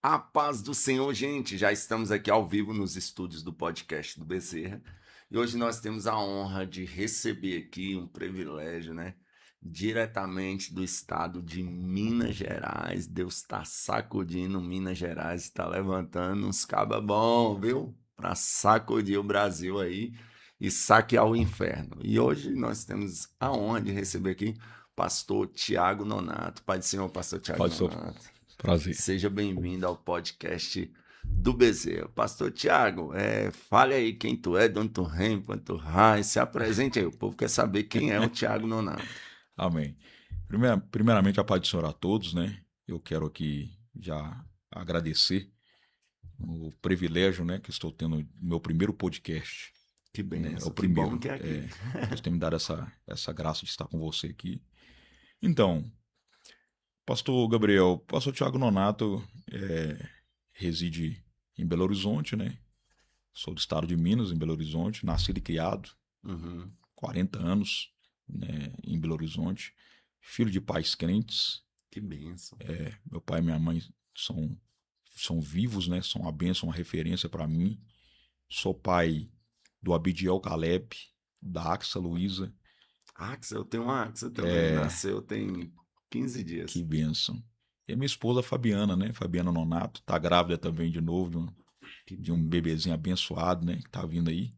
A paz do Senhor, gente. Já estamos aqui ao vivo nos estúdios do podcast do Bezerra. E hoje nós temos a honra de receber aqui um privilégio, né? Diretamente do estado de Minas Gerais. Deus está sacudindo Minas Gerais, está levantando uns cabas bom, viu? Para sacudir o Brasil aí e saquear o inferno. E hoje nós temos a honra de receber aqui o pastor Tiago Nonato. Pai do Senhor, pastor Tiago Pode ser. Nonato. Prazer. Seja bem-vindo ao podcast do Bezerra. Pastor Tiago, fale aí quem tu é, de onde tu vem, quanto tu vai, se apresente aí. O povo quer saber quem é o Tiago Nonato. Amém. Primeiramente, a paz do Senhor a todos, né? Eu quero aqui já agradecer o privilégio, né, que estou tendo no meu primeiro podcast, Que né? É o benção, que bom primeiro. que é aqui. Deus tem me dado essa graça de estar com você aqui. Então, pastor Gabriel, pastor Tiago Nonato reside em Belo Horizonte, né? Sou do estado de Minas, em Belo Horizonte, nascido e criado, Uhum, 40 anos, né, em Belo Horizonte, filho de pais crentes. que benção. Meu pai e minha mãe são vivos, né, são uma bênção, uma referência para mim. Sou pai do Abidiel Caleb, da Axa Luísa. Axel, eu tenho uma Axel também, nasceu tem 15 Que dias. bênção. E a minha esposa Fabiana, né, Fabiana Nonato, tá grávida também de novo, Que de um benção. bebezinho abençoado, né, que tá vindo aí.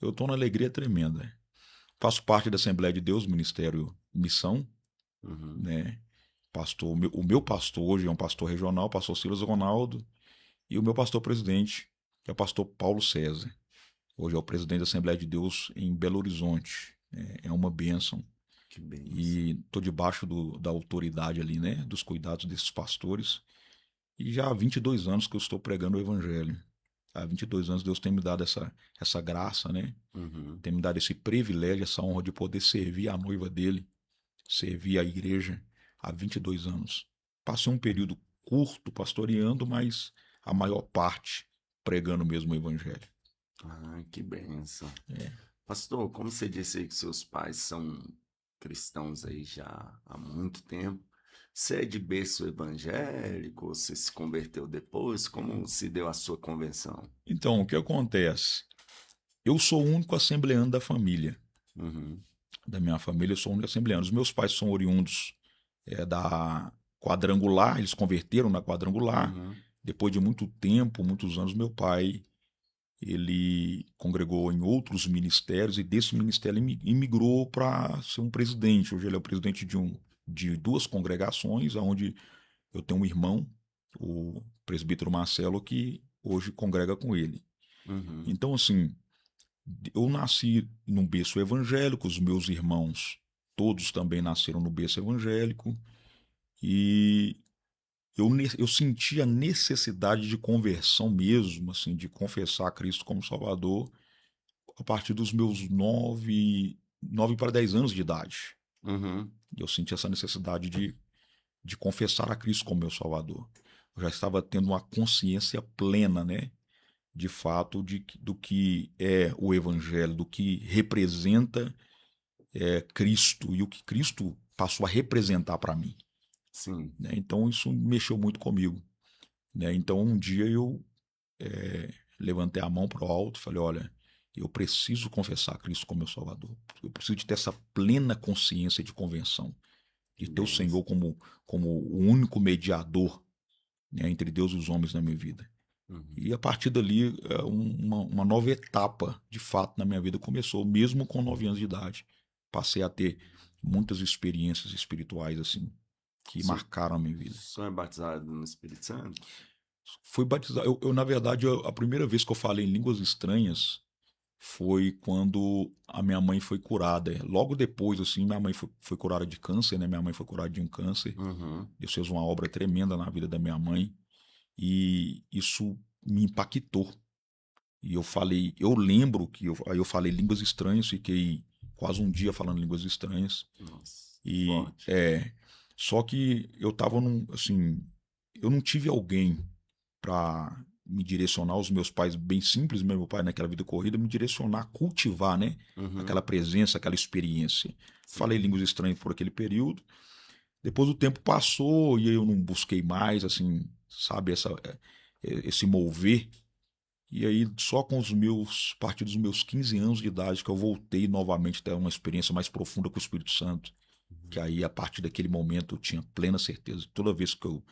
Eu tô na alegria tremenda. Faço parte da Assembleia de Deus, Ministério Missão, Uhum, né? Pastor, o meu pastor hoje é um pastor regional, pastor Silas Ronaldo, e o meu pastor presidente, que é o pastor Paulo César. Hoje é o presidente da Assembleia de Deus em Belo Horizonte. É uma bênção. que benção. E estou debaixo da autoridade ali, né? Dos cuidados desses pastores. E já há 22 anos que eu estou pregando o Evangelho. Há 22 anos Deus tem me dado essa graça, né? Uhum. Tem me dado esse privilégio, essa honra de poder servir a noiva dele, servir a igreja há 22 anos. Passei um período curto pastoreando, mas a maior parte pregando mesmo o evangelho. Ah, que benção. Pastor, como você disse aí que seus pais são cristãos aí já há muito tempo, você é de berço evangélico, você se converteu depois? Como se deu a sua conversão? Então, o que acontece? Eu sou o único assembleano da família. Uhum, Da minha família, eu sou o único assembleano. Os meus pais são oriundos da quadrangular, eles converteram na quadrangular. uhum, Depois de muito tempo, muitos anos, meu pai ele congregou em outros ministérios e desse ministério ele imigrou para ser um presidente. Hoje ele é o presidente de duas congregações, onde eu tenho um irmão, o presbítero Marcelo, que hoje congrega com ele. uhum. Então, assim, eu nasci num berço evangélico, os meus irmãos todos também nasceram no berço evangélico, e eu senti a necessidade de conversão mesmo, assim, de confessar a Cristo como Salvador a partir dos meus 9 para 10 anos de idade. Uhum. Eu senti essa necessidade de confessar a Cristo como meu Salvador. Eu já estava tendo uma consciência plena, né? De fato, do que é o Evangelho, do que representa Cristo e o que Cristo passou a representar para mim. Sim. Né? Então, isso mexeu muito comigo. Né? Então, um dia eu levantei a mão para o alto e falei: olha, eu preciso confessar Cristo como meu Salvador. Eu preciso de ter essa plena consciência de convenção, de Que ter o benção. Senhor como o único mediador, né, entre Deus e os homens na minha vida. Uhum. E a partir dali, uma nova etapa, de fato, na minha vida começou, mesmo com 9 anos de idade. Passei a ter muitas experiências espirituais, assim, que O marcaram a minha vida. senhor é batizado no Espírito Santo? Fui batizado. Na verdade, a primeira vez que eu falei em línguas estranhas foi quando a minha mãe foi curada. Logo depois, assim, minha mãe foi curada de câncer, né? Minha mãe foi curada de um câncer. Uhum. Deus fez uma obra tremenda na vida da minha mãe. E isso me impactou. E eu lembro que aí eu falei línguas estranhas, fiquei quase um dia falando línguas estranhas. Nossa, E forte. só que eu tava assim, eu não tive alguém para me direcionar, os meus pais bem simples, meu pai naquela vida corrida, me direcionar, cultivar, né? Aquela Uhum. presença, aquela experiência. Falei Sim. línguas estranhas por aquele período. Depois o tempo passou e eu não busquei mais, assim, sabe, esse mover. E aí, só a partir dos meus 15 anos de idade, que eu voltei novamente a ter uma experiência mais profunda com o Espírito Santo. Que aí, a partir daquele momento, eu tinha plena certeza. Toda vez que eu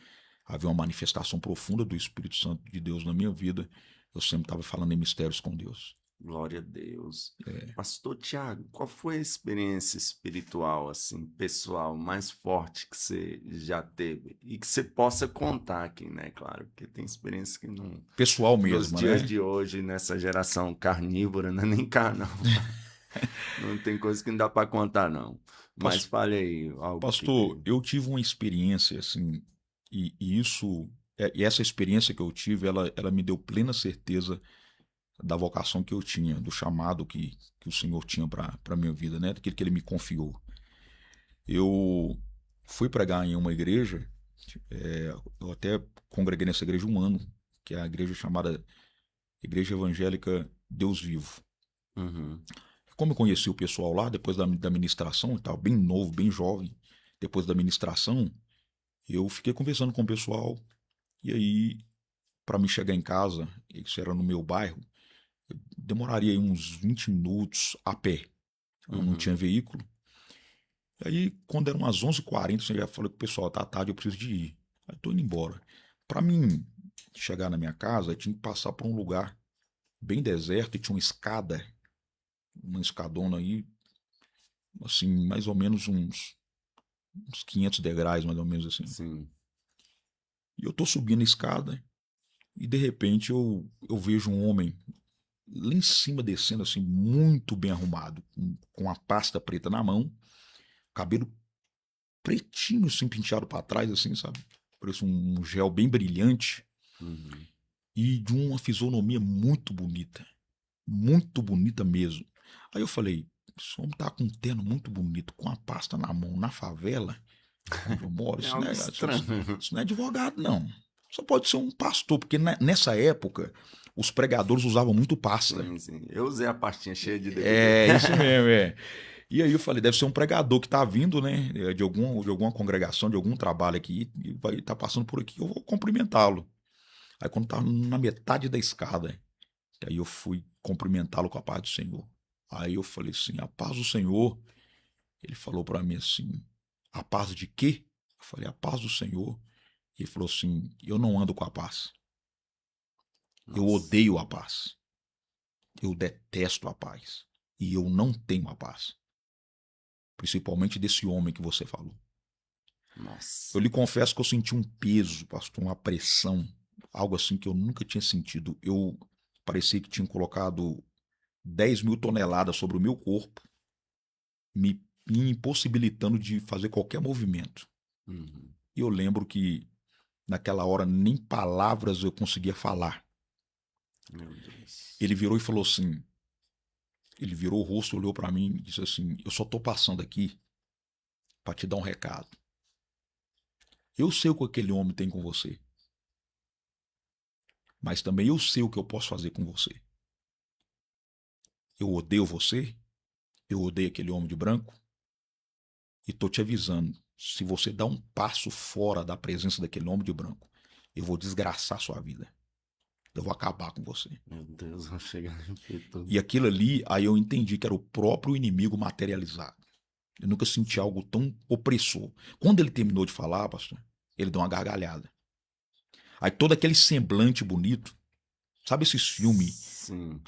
havia uma manifestação profunda do Espírito Santo de Deus na minha vida, eu sempre estava falando em mistérios com Deus. Glória a Deus. Pastor Tiago, qual foi a experiência espiritual, assim, pessoal, mais forte que você já teve? E que você possa contar aqui, né? Claro, porque tem experiência que não. Pessoal Nos mesmo, dias né? de hoje, nessa geração carnívora, não é nem carnal. Não tem coisa que não dá para contar, não. Mas Pas- fale aí algo que Pastor, tem. eu tive uma experiência, assim, e isso, e essa experiência que eu tive, ela me deu plena certeza da vocação que eu tinha, do chamado que o Senhor tinha para a minha vida, né? Daquilo que Ele me confiou. Eu fui pregar em uma igreja, eu até congreguei nessa igreja um ano, que é a igreja chamada Igreja Evangélica Deus Vivo. Uhum. Como eu conheci o pessoal lá, depois da ministração, eu estava bem novo, bem jovem, depois da ministração, eu fiquei conversando com o pessoal, e aí, para me chegar em casa, isso era no meu bairro, demoraria aí uns 20 minutos a pé. Eu não tinha Uhum. veículo. E aí, quando eram umas 11h40, eu já falei com o pessoal, tá tarde, eu preciso de ir. Aí tô indo embora. Para mim chegar na minha casa, eu tinha que passar por um lugar bem deserto e tinha uma escadona aí, assim, mais ou menos uns 500 degraus, mais ou menos assim. Sim. E eu tô subindo a escada e de repente eu vejo um homem lá em cima descendo assim, muito bem arrumado, com a pasta preta na mão, cabelo pretinho, assim, penteado para trás, assim, sabe? Parece um gel bem brilhante Uhum. e de uma fisionomia muito bonita mesmo. Aí eu falei, esse homem tá com um terno muito bonito, com a pasta na mão, na favela, onde eu moro, É algo estranho. isso não é advogado, não. Só pode ser um pastor, porque nessa época os pregadores usavam muito pasta. Sim, sim. Eu usei a pastinha cheia de DVD. É, isso mesmo, é. E aí eu falei, deve ser um pregador que tá vindo, né, de alguma congregação, de algum trabalho aqui, e vai estar passando por aqui, eu vou cumprimentá-lo. Aí quando tava na metade da escada, aí eu fui cumprimentá-lo com a paz do Senhor. Aí eu falei assim, a paz do Senhor. Ele falou para mim assim, a paz de quê? Eu falei, a paz do Senhor. E ele falou assim, eu não ando com a paz. Eu Nossa. odeio a paz. Eu detesto a paz. E eu não tenho a paz. Principalmente desse homem que você falou. Nossa. Eu lhe confesso que eu senti um peso, pastor, uma pressão, algo assim que eu nunca tinha sentido. Eu parecia que tinham colocado 10 mil toneladas sobre o meu corpo, me impossibilitando de fazer qualquer movimento. Uhum. E eu lembro que naquela hora nem palavras eu conseguia falar. Meu Deus. Ele virou e falou assim, ele virou o rosto, olhou para mim e disse assim, eu só tô passando aqui para te dar um recado. Eu sei o que aquele homem tem com você, mas também eu sei o que eu posso fazer com você. Eu odeio você, eu odeio aquele homem de branco e tô te avisando, se você dá um passo fora da presença daquele homem de branco, eu vou desgraçar sua vida. Eu vou acabar com você. Meu Deus, vou chegar em tudo. E aquilo ali, aí eu entendi que era o próprio inimigo materializado. Eu nunca senti algo tão opressor. Quando ele terminou de falar, pastor, ele deu uma gargalhada. Aí todo aquele semblante bonito, sabe esses filmes Sim.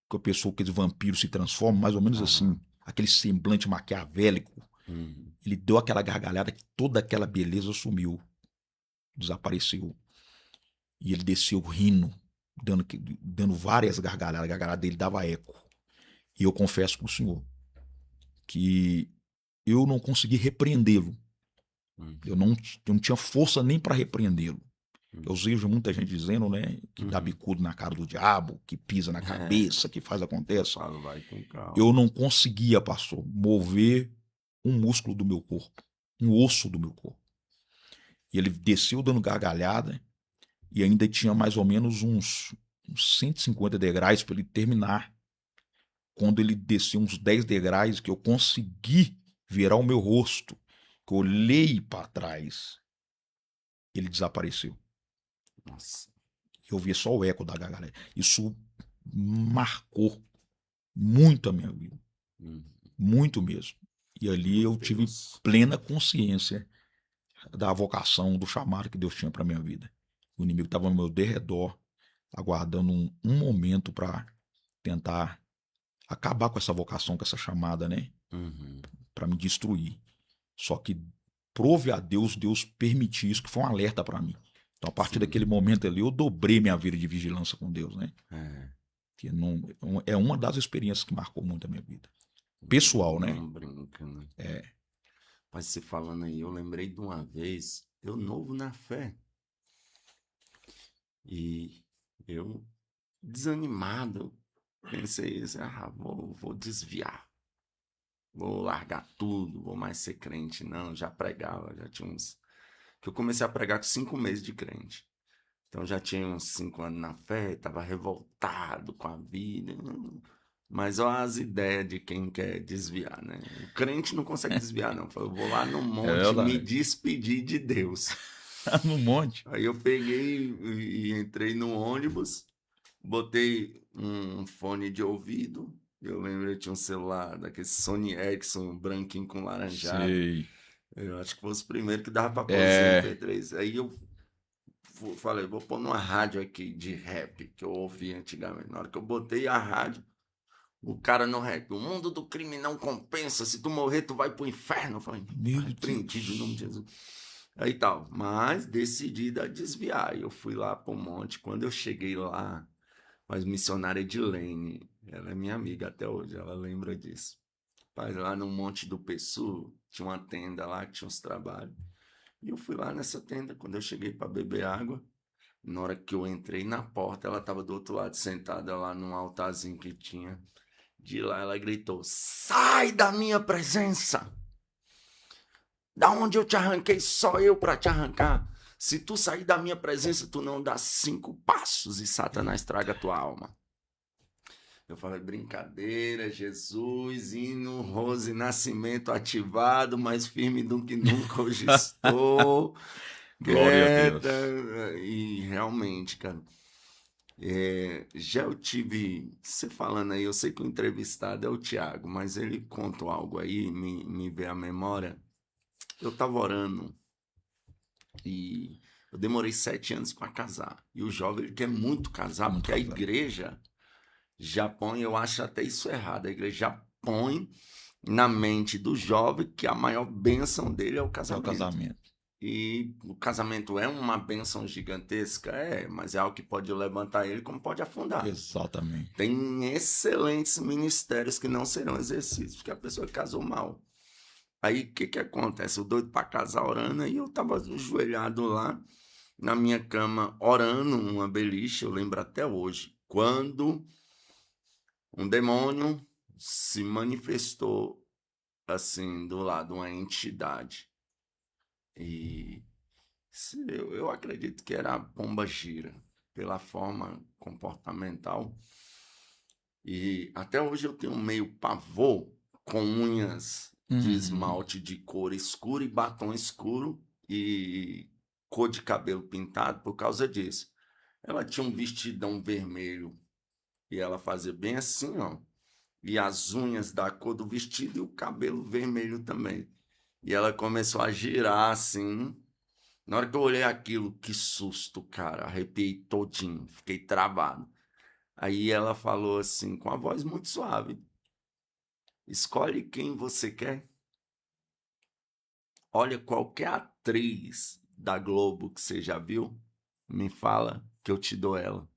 que a pessoa, aqueles vampiros se transformam, mais ou menos assim, Aham. aquele semblante maquiavélico, Uhum. ele deu aquela gargalhada que toda aquela beleza sumiu, desapareceu. E ele desceu rindo, dando várias gargalhadas, a gargalhada dele dava eco. E eu confesso para o senhor que eu não consegui repreendê-lo. Eu Uhum. não, eu não tinha força nem para repreendê-lo. Eu Uhum. vejo muita gente dizendo, né, que dá Uhum. bicudo na cara do diabo, que pisa na É, cabeça, que faz eu acontece. falo, vai com Eu calma. não conseguia, pastor, mover um músculo do meu corpo, um osso do meu corpo. E ele desceu dando gargalhada e ainda tinha mais ou menos uns 150 degraus para ele terminar. Quando ele desceu uns 10 degraus, que eu consegui virar o meu rosto, que eu olhei para trás, ele desapareceu. Nossa. Eu via só o eco da galera. Isso marcou muito a minha vida. Muito mesmo. E ali eu tive Deus. plena consciência da vocação, do chamado que Deus tinha para minha vida. O inimigo estava no meu derredor, aguardando um momento para tentar acabar com essa vocação, com essa chamada, né? Uhum. Para me destruir. Só que prove a Deus, Deus permitiu isso, que foi um alerta para mim. Então, a partir Sim. daquele momento ali, eu dobrei minha vida de vigilância com Deus, né? É. Que não, é uma das experiências que marcou muito a minha vida. Pessoal, né? Não brinca, né? É. Mas você falando aí, eu lembrei de uma vez, eu novo na fé, e eu desanimado, pensei assim, vou desviar, vou largar tudo, vou mais ser crente. Não, já pregava, já tinha uns... Que eu comecei a pregar com 5 meses de crente. Então já tinha uns 5 anos na fé, estava revoltado com a vida. Mas olha as ideias de quem quer desviar, né? O crente não consegue desviar, não. Eu vou lá no É monte me verdade. despedir de Deus. No monte. Aí eu peguei e entrei no ônibus, botei um fone de ouvido. Eu lembro que tinha um celular daquele Sony Ericsson branquinho com laranjado. Sei. Eu acho que foi os primeiros que dava pra pôr os É. MP3. Aí eu falei, vou pôr numa rádio aqui de rap que eu ouvia antigamente. Na hora que eu botei a rádio, o cara no rap, o mundo do crime não compensa, se tu morrer tu vai pro inferno. Eu falei, Meu repreendido em nome de Deus. Jesus. Aí tal, mas decidi a desviar. Eu fui lá pro monte. Quando eu cheguei lá, mas missionária Edilene, ela é minha amiga até hoje, ela lembra disso. Mas lá no Monte do Pessu, tinha uma tenda lá que tinha uns trabalhos. E eu fui lá nessa tenda, quando eu cheguei para beber água, na hora que eu entrei na porta, ela estava do outro lado, sentada lá num altarzinho que tinha. De lá ela gritou, sai da minha presença! Da onde eu te arranquei, só eu para te arrancar. Se tu sair da minha presença, tu não dá 5 passos e Satanás traga a tua alma. Eu falei, brincadeira, Jesus, hino, Rose, nascimento ativado, mais firme do que nunca hoje estou. Glória a Quieta. Deus. E realmente, cara, já eu tive, você falando aí, eu sei que o entrevistado é o Tiago, mas ele conta algo aí, me vê a memória. Eu tava orando e eu demorei 7 anos para casar. E o jovem ele quer muito casar, Muito porque a casado. igreja já põe, eu acho até isso errado, a igreja já põe na mente do jovem que a maior bênção dele é o É o casamento. casamento. E o casamento é uma bênção gigantesca, mas é algo que pode levantar ele como pode afundar. Exatamente. Tem excelentes ministérios que não serão exercidos, porque a pessoa casou mal. Aí o que acontece? Eu doido para casar orando, e eu tava ajoelhado lá na minha cama orando uma beliche, eu lembro até hoje, quando um demônio se manifestou assim do lado, uma entidade. E eu acredito que era a pomba gira, pela forma comportamental. E até hoje eu tenho meio pavor com unhas de Uhum. esmalte de cor escura e batom escuro e cor de cabelo pintado por causa disso. Ela tinha um vestidão vermelho e ela fazia bem assim, ó. E as unhas da cor do vestido e o cabelo vermelho também. E ela começou a girar assim. Na hora que eu olhei aquilo, que susto, cara. Arrepiei todinho, fiquei travado. Aí ela falou assim, com a voz muito suave: escolhe quem você quer. Olha, qualquer atriz da Globo que você já viu, me fala que eu te dou ela.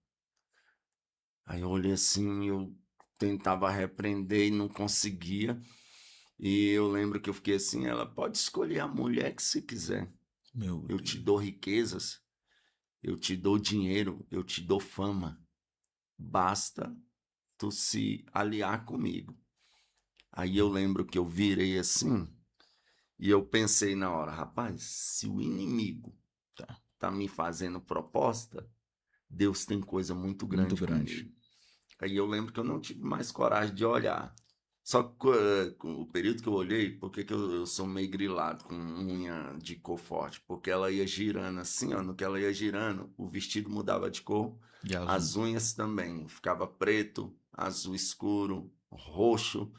Aí eu olhei assim, eu tentava repreender e não conseguia. E eu lembro que eu fiquei assim, ela pode escolher a mulher que você quiser. Meu Eu te Deus. dou riquezas, eu te dou dinheiro, eu te dou fama. Basta tu se aliar comigo. Aí eu lembro que eu virei assim e eu pensei na hora, rapaz, se o inimigo Tá. tá me fazendo proposta, Deus tem coisa muito Muito grande grande. comigo. Aí eu lembro que eu não tive mais coragem de olhar. Só que com o período que eu olhei, por que que eu sou meio grilado com unha de cor forte? Porque ela ia girando assim, ó, no que ela ia girando, o vestido mudava de cor, De azul. as unhas também, ficava preto, azul escuro, roxo.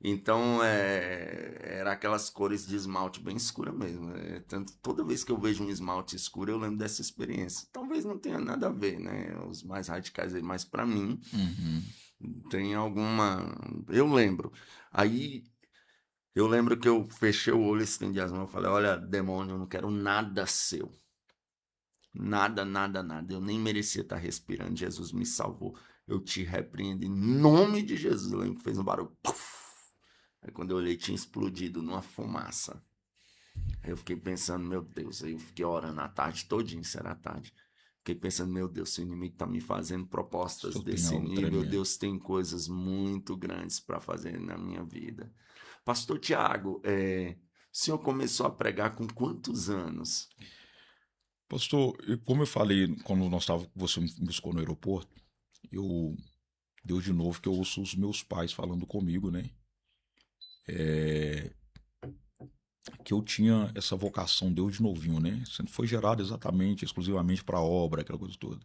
Então, era aquelas cores de esmalte bem escura mesmo. Tanto, toda vez que eu vejo um esmalte escuro, eu lembro dessa experiência. Talvez não tenha nada a ver, né? Os mais radicais aí, mas para mim Uhum. tem alguma. Eu lembro. Aí eu lembro que eu fechei o olho, estendi as mãos e falei: Olha, demônio, eu não quero nada seu. Nada, nada, nada. Eu nem merecia estar respirando. Jesus me salvou. Eu te repreendo em nome de Jesus. Eu lembro que fez um barulho. Puf! Aí quando eu olhei, tinha explodido numa fumaça. Aí eu fiquei pensando, meu Deus. Aí eu fiquei orando a tarde todinha, isso era a tarde. Fiquei pensando, meu Deus, se o inimigo está me fazendo propostas Só tem desse algo nível, tremendo. Deus tem coisas muito grandes para fazer na minha vida. Pastor Tiago, o senhor começou a pregar com quantos anos? Pastor, como eu falei quando você me buscou no aeroporto, eu Deus de novo que eu ouço os meus pais falando comigo, né? É, que eu tinha essa vocação, Deus de novinho, né? Sempre foi gerado exatamente, exclusivamente para a obra, aquela coisa toda.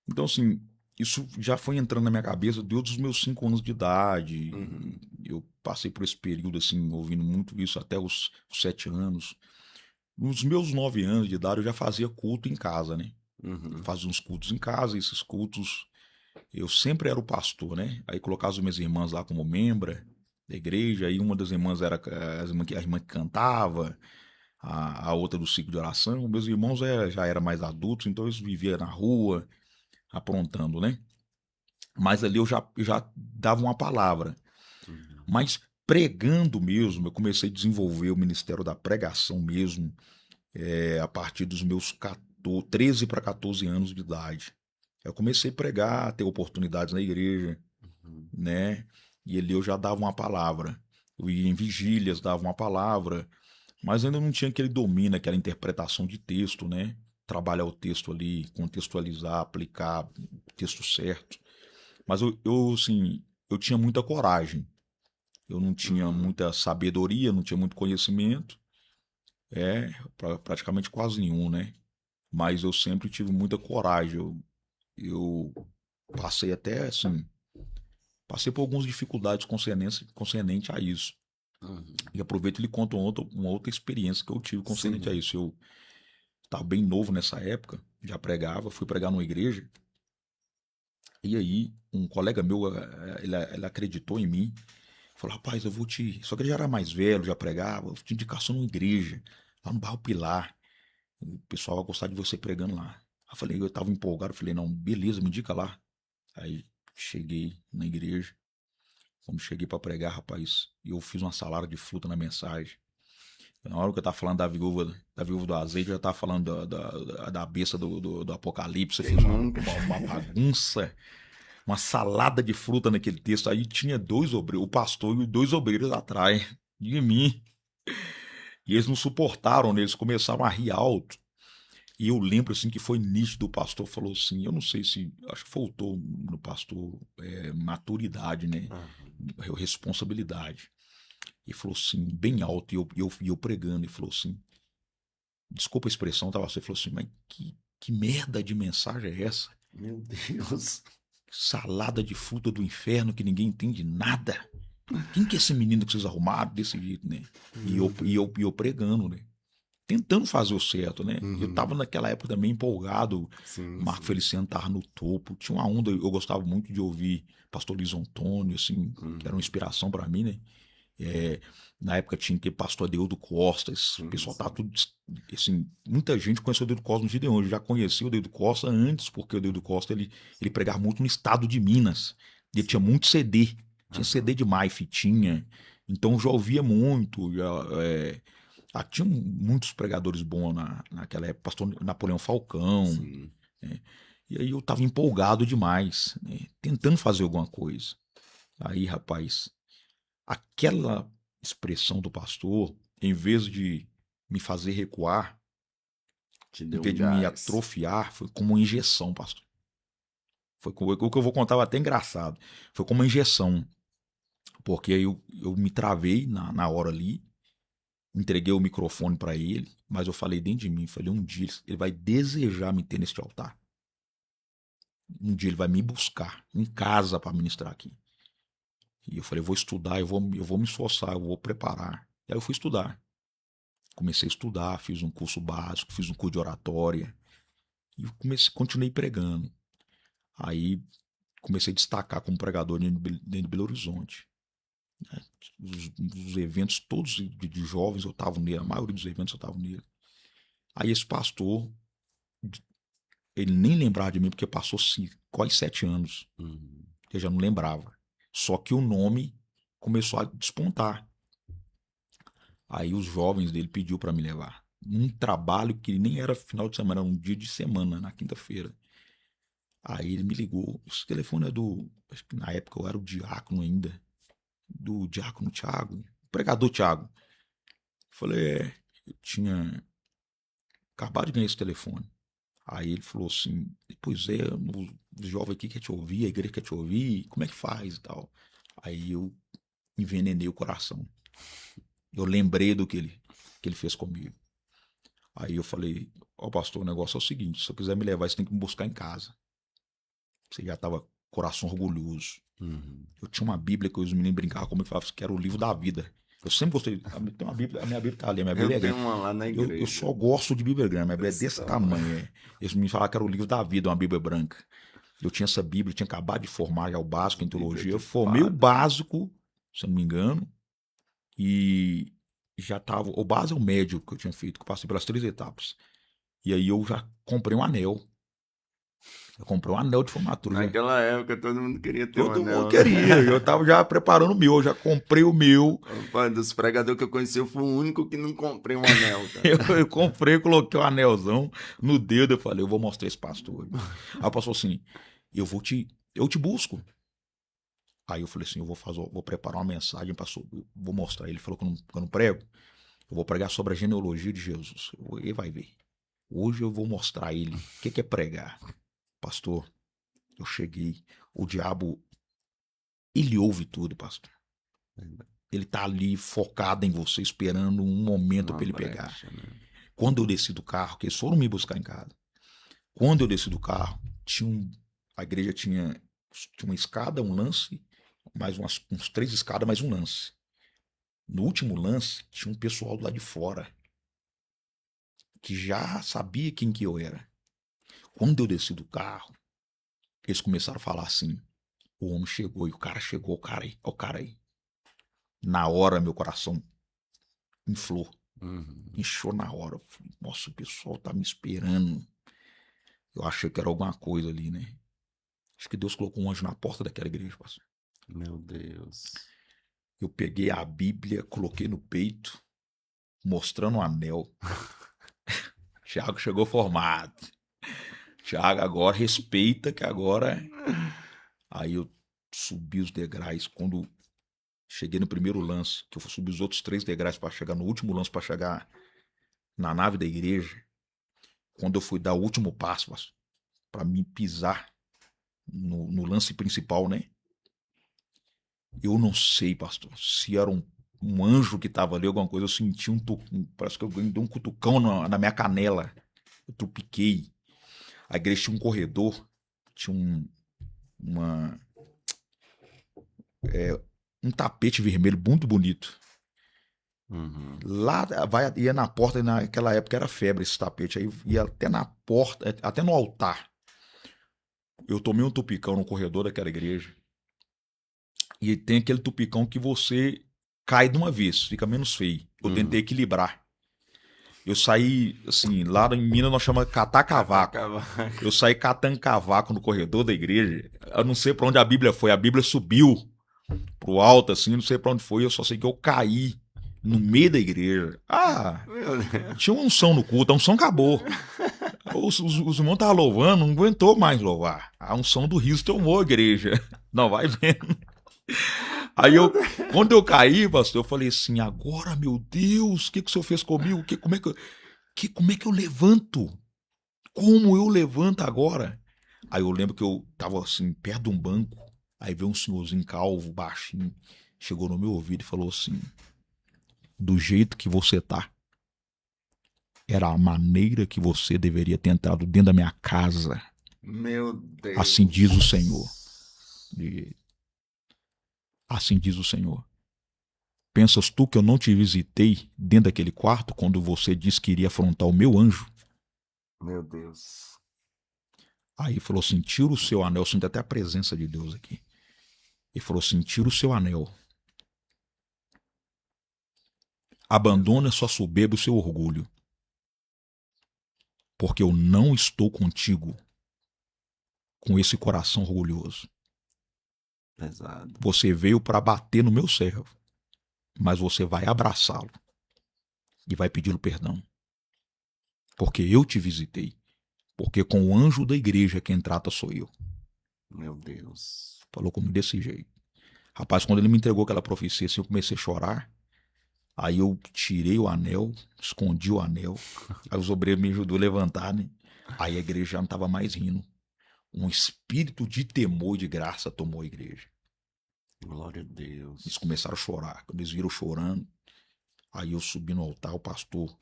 Então, assim, isso já foi entrando na minha cabeça desde os meus 5 anos de idade. Uhum, Eu passei por esse período, assim, ouvindo muito isso até os 7 anos. Nos meus 9 anos de idade, eu já fazia culto em casa, né? Eu uhum, fazia uns cultos em casa, e esses cultos, eu sempre era o pastor, né? Aí colocava as minhas irmãs lá como membra da igreja, aí uma das irmãs era a irmã que cantava, a outra do ciclo de oração. Meus irmãos já eram mais adultos, então eles viviam na rua, aprontando, né? Mas ali eu já dava uma palavra. uhum, Mas pregando mesmo, eu comecei a desenvolver o ministério da pregação mesmo, a partir dos meus 13 para 14 anos de idade. Eu comecei a pregar, a ter oportunidades na igreja, uhum, né? E ali eu já dava uma palavra. Eu ia em vigílias, dava uma palavra, mas ainda não tinha aquele domínio, aquela interpretação de texto, né? Trabalhar o texto ali, contextualizar, aplicar o texto certo. Mas assim, eu tinha muita coragem. Eu não tinha uhum. muita sabedoria, não tinha muito conhecimento, praticamente quase nenhum, né? Mas eu sempre tive muita coragem. Eu passei até, assim, passei por algumas dificuldades concernente a isso. Uhum. E aproveito e lhe conto uma outra experiência que eu tive concernente a Sim. isso. Eu estava bem novo nessa época, já pregava, fui pregar numa igreja, e aí um colega meu, ele acreditou em mim, falou, rapaz, eu vou te... Só que ele já era mais velho, já pregava, eu vou te indicação numa igreja, lá no Bairro Pilar, o pessoal vai gostar de você pregando lá. Aí eu falei, eu tava empolgado, falei, não, beleza, me indica lá. Aí cheguei na igreja, quando cheguei para pregar, rapaz, eu fiz uma salada de fruta na mensagem. Na hora que eu tava falando da viúva do azeite, eu já tava falando da besta do Apocalipse. Eu Quem fiz nunca? uma bagunça, uma salada de fruta naquele texto. Aí tinha dois obreiros, o pastor e dois obreiros atrás de mim. E eles não suportaram, né? Eles começaram a rir alto. E eu lembro assim que foi nítido, o pastor falou assim, eu não sei se, acho que faltou no pastor maturidade, né? Aham. Responsabilidade. E falou assim, bem alto, e eu pregando, e falou assim, desculpa a expressão, tava assim, falou assim, mas que merda de mensagem é essa? Meu Deus. Salada de fruta do inferno que ninguém entende nada. Quem que é esse menino que vocês arrumaram desse jeito, né? E Meu eu, e Deus. eu, e eu pregando, né? Tentando fazer o certo, né? Eu tava Uhum. naquela época também empolgado. Sim, Marco sim. Feliciano tava no topo. Tinha uma onda, eu gostava muito de ouvir Pastor Luiz Antônio, assim, que era uma Uhum. inspiração para mim, né? É, na época tinha que Pastor Adeudo Costa, esse Sim, pessoal tá sim. tudo, assim, muita gente conheceu o Adeudo Costa no dia de hoje. Eu já conhecia o Adeudo Costa antes, porque o Adeudo Costa, ele pregava muito no estado de Minas. Ele tinha Sim. muito CD, tinha CD Aham. demais, fitinha. Então eu já ouvia muito, tinha muitos pregadores bons naquela época, pastor Napoleão Falcão, Sim. né? E aí eu tava empolgado demais, né? Tentando fazer alguma coisa. Aí, rapaz, aquela expressão do pastor, em vez de me fazer recuar, Te em deu vez um de me gás. atrofiar, foi como uma injeção, pastor. O que eu vou contar é até engraçado. Foi como uma injeção. Porque aí eu me travei na hora ali, entreguei o microfone para ele, mas eu falei dentro de mim, falei, um dia ele vai desejar me ter neste altar. Um dia ele vai me buscar em casa para ministrar aqui. E eu falei, eu vou estudar, eu vou me esforçar, eu vou preparar. E aí eu fui estudar. Comecei a estudar, fiz um curso básico, fiz um curso de oratória e continuei pregando. Aí comecei a destacar como pregador dentro de Belo Horizonte. Os eventos todos de jovens eu estava nele, a maioria dos eventos eu estava nele. Aí esse pastor, ele nem lembrava de mim porque passou quase 7 anos. Eu já não lembrava. Só que o nome começou a despontar. Aí os jovens dele pediu para me levar. Um trabalho que nem era final de semana, era um dia de semana, na quinta-feira. Aí ele me ligou. Esse telefone é do... Acho que na época eu era o diácono ainda. Do diácono Tiago. Pregador Tiago. Falei, eu tinha acabado de ganhar esse telefone. Aí ele falou assim, pois é, o jovem aqui quer te ouvir, a igreja quer te ouvir, como é que faz e tal. Aí eu envenenei o coração. Eu lembrei do que ele fez comigo. Aí eu falei, pastor, o negócio é o seguinte, se eu quiser me levar, você tem que me buscar em casa. Você já tava coração orgulhoso. Eu tinha uma Bíblia que os meninos brincavam comigo e falavam que era o livro da vida. Eu sempre gostei. Tem uma Bíblia, a minha Bíblia tá ali, a minha Bíblia Eu é grande. tenho uma lá na igreja. Eu só gosto de Bíblia grande, minha Bíblia é desse tamanho. Eles me falavam que era o livro da vida, uma Bíblia branca. Eu tinha essa Bíblia, tinha acabado de formar já o básico em teologia. Eu formei o básico, se eu não me engano, e já tava. O básico é o médio que eu tinha feito, que eu passei pelas 3 etapas. E aí eu já comprei um anel. Eu comprei um anel de formatura. Naquela época todo mundo queria ter um Todo anel. mundo queria. Eu tava já preparando o meu, eu já comprei o meu. Opa, dos pregadores que eu conheci, eu fui o único que não comprei um anel, cara. Eu comprei, coloquei um anelzão no dedo. Eu falei, eu vou mostrar esse pastor. Aí o pastor assim, eu te busco. Aí eu falei assim, vou preparar uma mensagem, pastor, vou mostrar. Ele falou que eu não prego. Eu vou pregar sobre a genealogia de Jesus. Ele vai ver. Hoje eu vou mostrar a ele o que é pregar. Pastor, eu cheguei. O diabo, ele ouve tudo, pastor. Ele tá ali focado em você, esperando um momento para ele pegar. Né? Quando eu desci do carro, que eles foram me buscar em casa. Quando eu desci do carro, a igreja tinha uma escada, um lance, mais uns 3 escadas, mais um lance. No último lance, tinha um pessoal do lado de fora que já sabia quem que eu era. Quando eu desci do carro, eles começaram a falar assim, o homem chegou, e o cara chegou, o cara aí. Na hora, meu coração inflou. Inchou na hora. Eu falei, nossa, o pessoal tá me esperando. Eu achei que era alguma coisa ali, né? Acho que Deus colocou um anjo na porta daquela igreja, pastor. Meu Deus. Eu peguei a Bíblia, coloquei no peito, mostrando o anel. Tiago chegou formado. Tiago, agora respeita que agora... Aí eu subi os degraus. Quando cheguei no primeiro lance, que eu subi os outros 3 degraus para chegar no último lance, para chegar na nave da igreja, quando eu fui dar o último passo, para me pisar no lance principal, né? Eu não sei, pastor, se era um anjo que estava ali, alguma coisa, eu senti parece que eu dei um cutucão na minha canela. Eu trupiquei. A igreja tinha um corredor, tinha um tapete vermelho muito bonito. Lá ia na porta, naquela época era febre esse tapete, aí ia até na porta, até no altar. Eu tomei um tupicão no corredor daquela igreja. E tem aquele tupicão que você cai de uma vez, fica menos feio. Eu tentei equilibrar. Eu saí, assim, lá em Minas nós chamamos de catar cavaco. Eu saí catando cavaco no corredor da igreja. Eu não sei pra onde a Bíblia foi. A Bíblia subiu pro alto, assim, não sei pra onde foi. Eu só sei que eu caí no meio da igreja. Tinha uma unção no culto, a unção acabou. Os irmãos estavam louvando, não aguentou mais louvar. A unção do riso tomou a igreja. Não, vai vendo. Aí quando eu caí, pastor, eu falei assim, agora, meu Deus, o que o senhor fez comigo? Como é que eu levanto? Como eu levanto agora? Aí eu lembro que eu tava assim, perto de um banco, aí veio um senhorzinho calvo, baixinho, chegou no meu ouvido e falou assim: do jeito que você tá, era a maneira que você deveria ter entrado dentro da minha casa. Meu Assim diz o Senhor. Deus. E assim diz o Senhor. Pensas tu que eu não te visitei dentro daquele quarto quando você disse que iria afrontar o meu anjo? Meu Deus. Aí falou assim: tira o seu anel. Sinto até a presença de Deus aqui. Ele falou assim: tira o seu anel. Abandona sua soberba e o seu orgulho. Porque eu não estou contigo com esse coração orgulhoso. Pesado. Você veio para bater no meu servo, mas você vai abraçá-lo e vai pedi-lo perdão. Porque eu te visitei. Porque com o anjo da igreja quem trata sou eu. Meu Deus. Falou comigo desse jeito. Rapaz, quando ele me entregou aquela profecia, assim, eu comecei a chorar. Aí eu tirei o anel, escondi o anel. Aí os obreiros me ajudou a levantar, né? Aí a igreja já não estava mais rindo. Um espírito de temor e de graça tomou a igreja. Glória a Eles Deus. começaram a chorar. Quando eles viram chorando, aí eu subi no altar, o pastor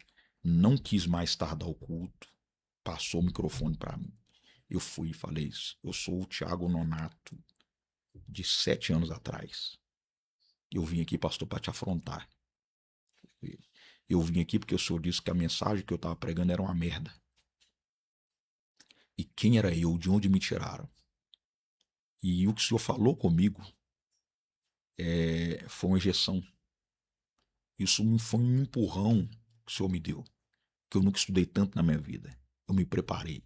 não quis mais tardar o culto, passou o microfone para mim. Eu fui e falei isso. Eu sou o Tiago Nonato, de 7 anos atrás. Eu vim aqui, pastor, para te afrontar. Eu vim aqui porque o senhor disse que a mensagem que eu estava pregando era uma merda. E quem era eu? De onde me tiraram? E o que o senhor falou comigo foi uma injeção. Isso foi um empurrão que o senhor me deu. Que eu nunca estudei tanto na minha vida. Eu me preparei.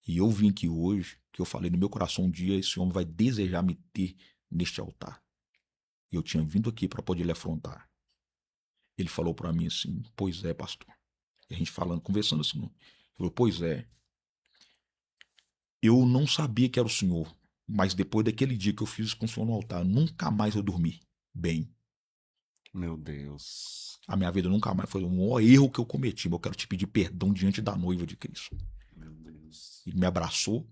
E eu vim aqui hoje, que eu falei no meu coração um dia, esse homem vai desejar me ter neste altar. E eu tinha vindo aqui para poder lhe afrontar. Ele falou para mim assim: pois é, pastor. E a gente falando, conversando assim. Ele falou: pois é, eu não sabia que era o senhor, mas depois daquele dia que eu fiz com o senhor no altar, nunca mais eu dormi bem. Meu Deus. A minha vida nunca mais foi o maior erro que eu cometi, mas eu quero te pedir perdão diante da noiva de Cristo. Meu Deus. Ele me abraçou,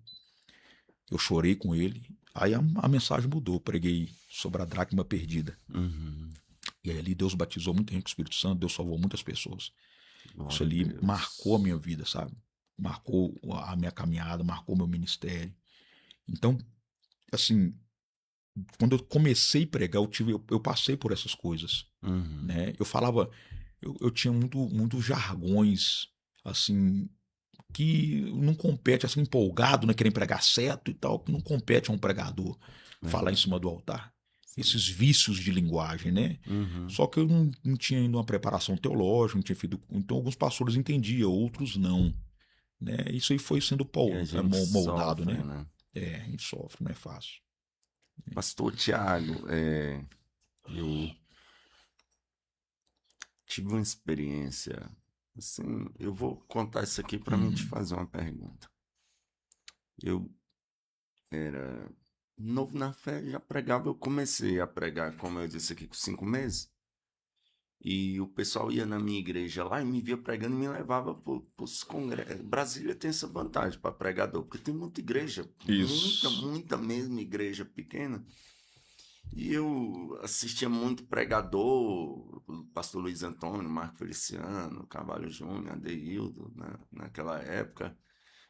eu chorei com ele, aí a mensagem mudou, eu preguei sobre a dracma perdida. Uhum. E aí ali Deus batizou muita gente com o Espírito Santo, Deus salvou muitas pessoas. Isso Glória a ali marcou a Deus. minha vida, sabe? Marcou a minha caminhada, marcou meu ministério. Então, assim, quando eu comecei a pregar, eu passei por essas coisas, Uhum. né? Eu falava, eu tinha muitos jargões, assim, que não compete, assim, empolgado, né? Querendo pregar certo e tal, que não compete a um pregador falar em Verdade. cima do altar. Sim. Esses vícios de linguagem, né? Uhum. Só que eu não tinha ainda uma preparação teológica, não tinha feito. Então, alguns pastores entendiam, outros não, né? Isso aí foi sendo E a gente moldado, sofre, né? né? É, a gente sofre, não é fácil. Pastor Tiago, eu tive uma experiência, assim, eu vou contar isso aqui para mim te Uhum. fazer uma pergunta. Eu era novo na fé, já pregava, eu comecei a pregar, como eu disse aqui, com 5 meses. E o pessoal ia na minha igreja lá e me via pregando e me levava para os congressos. Brasília tem essa vantagem para pregador, porque tem muita igreja, muita, Isso. muita mesmo igreja pequena. E eu assistia muito pregador, o pastor Luiz Antônio, Marco Feliciano, Carvalho Júnior, Adeildo, naquela época.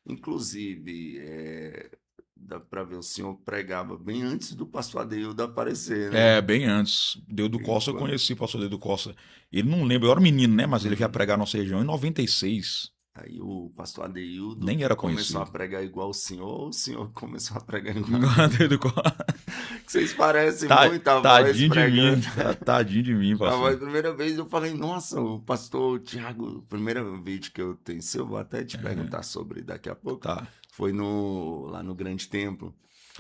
Inclusive, dá para ver, o senhor pregava bem antes do pastor Adeildo aparecer, né? É, bem antes. Dedo Costa eu Enquanto, conheci, pastor Dedo Costa. Ele não lembra, eu era menino, né? Mas ele veio Uhum. pregar na nossa região em 96. Aí o pastor Adeildo Nem que era começou a conhecido. pregar igual o senhor começou a pregar igual a Adeildo. Dedo Costa. Que vocês parecem Tá, muito a voz tadinho de pregando. mim. Tadinho de mim, A voz, pastor. primeira vez eu falei, nossa, o pastor Tiago, o primeiro vídeo que eu tenho seu, eu vou até te É, perguntar sobre daqui a pouco, tá. foi lá no Grande Templo.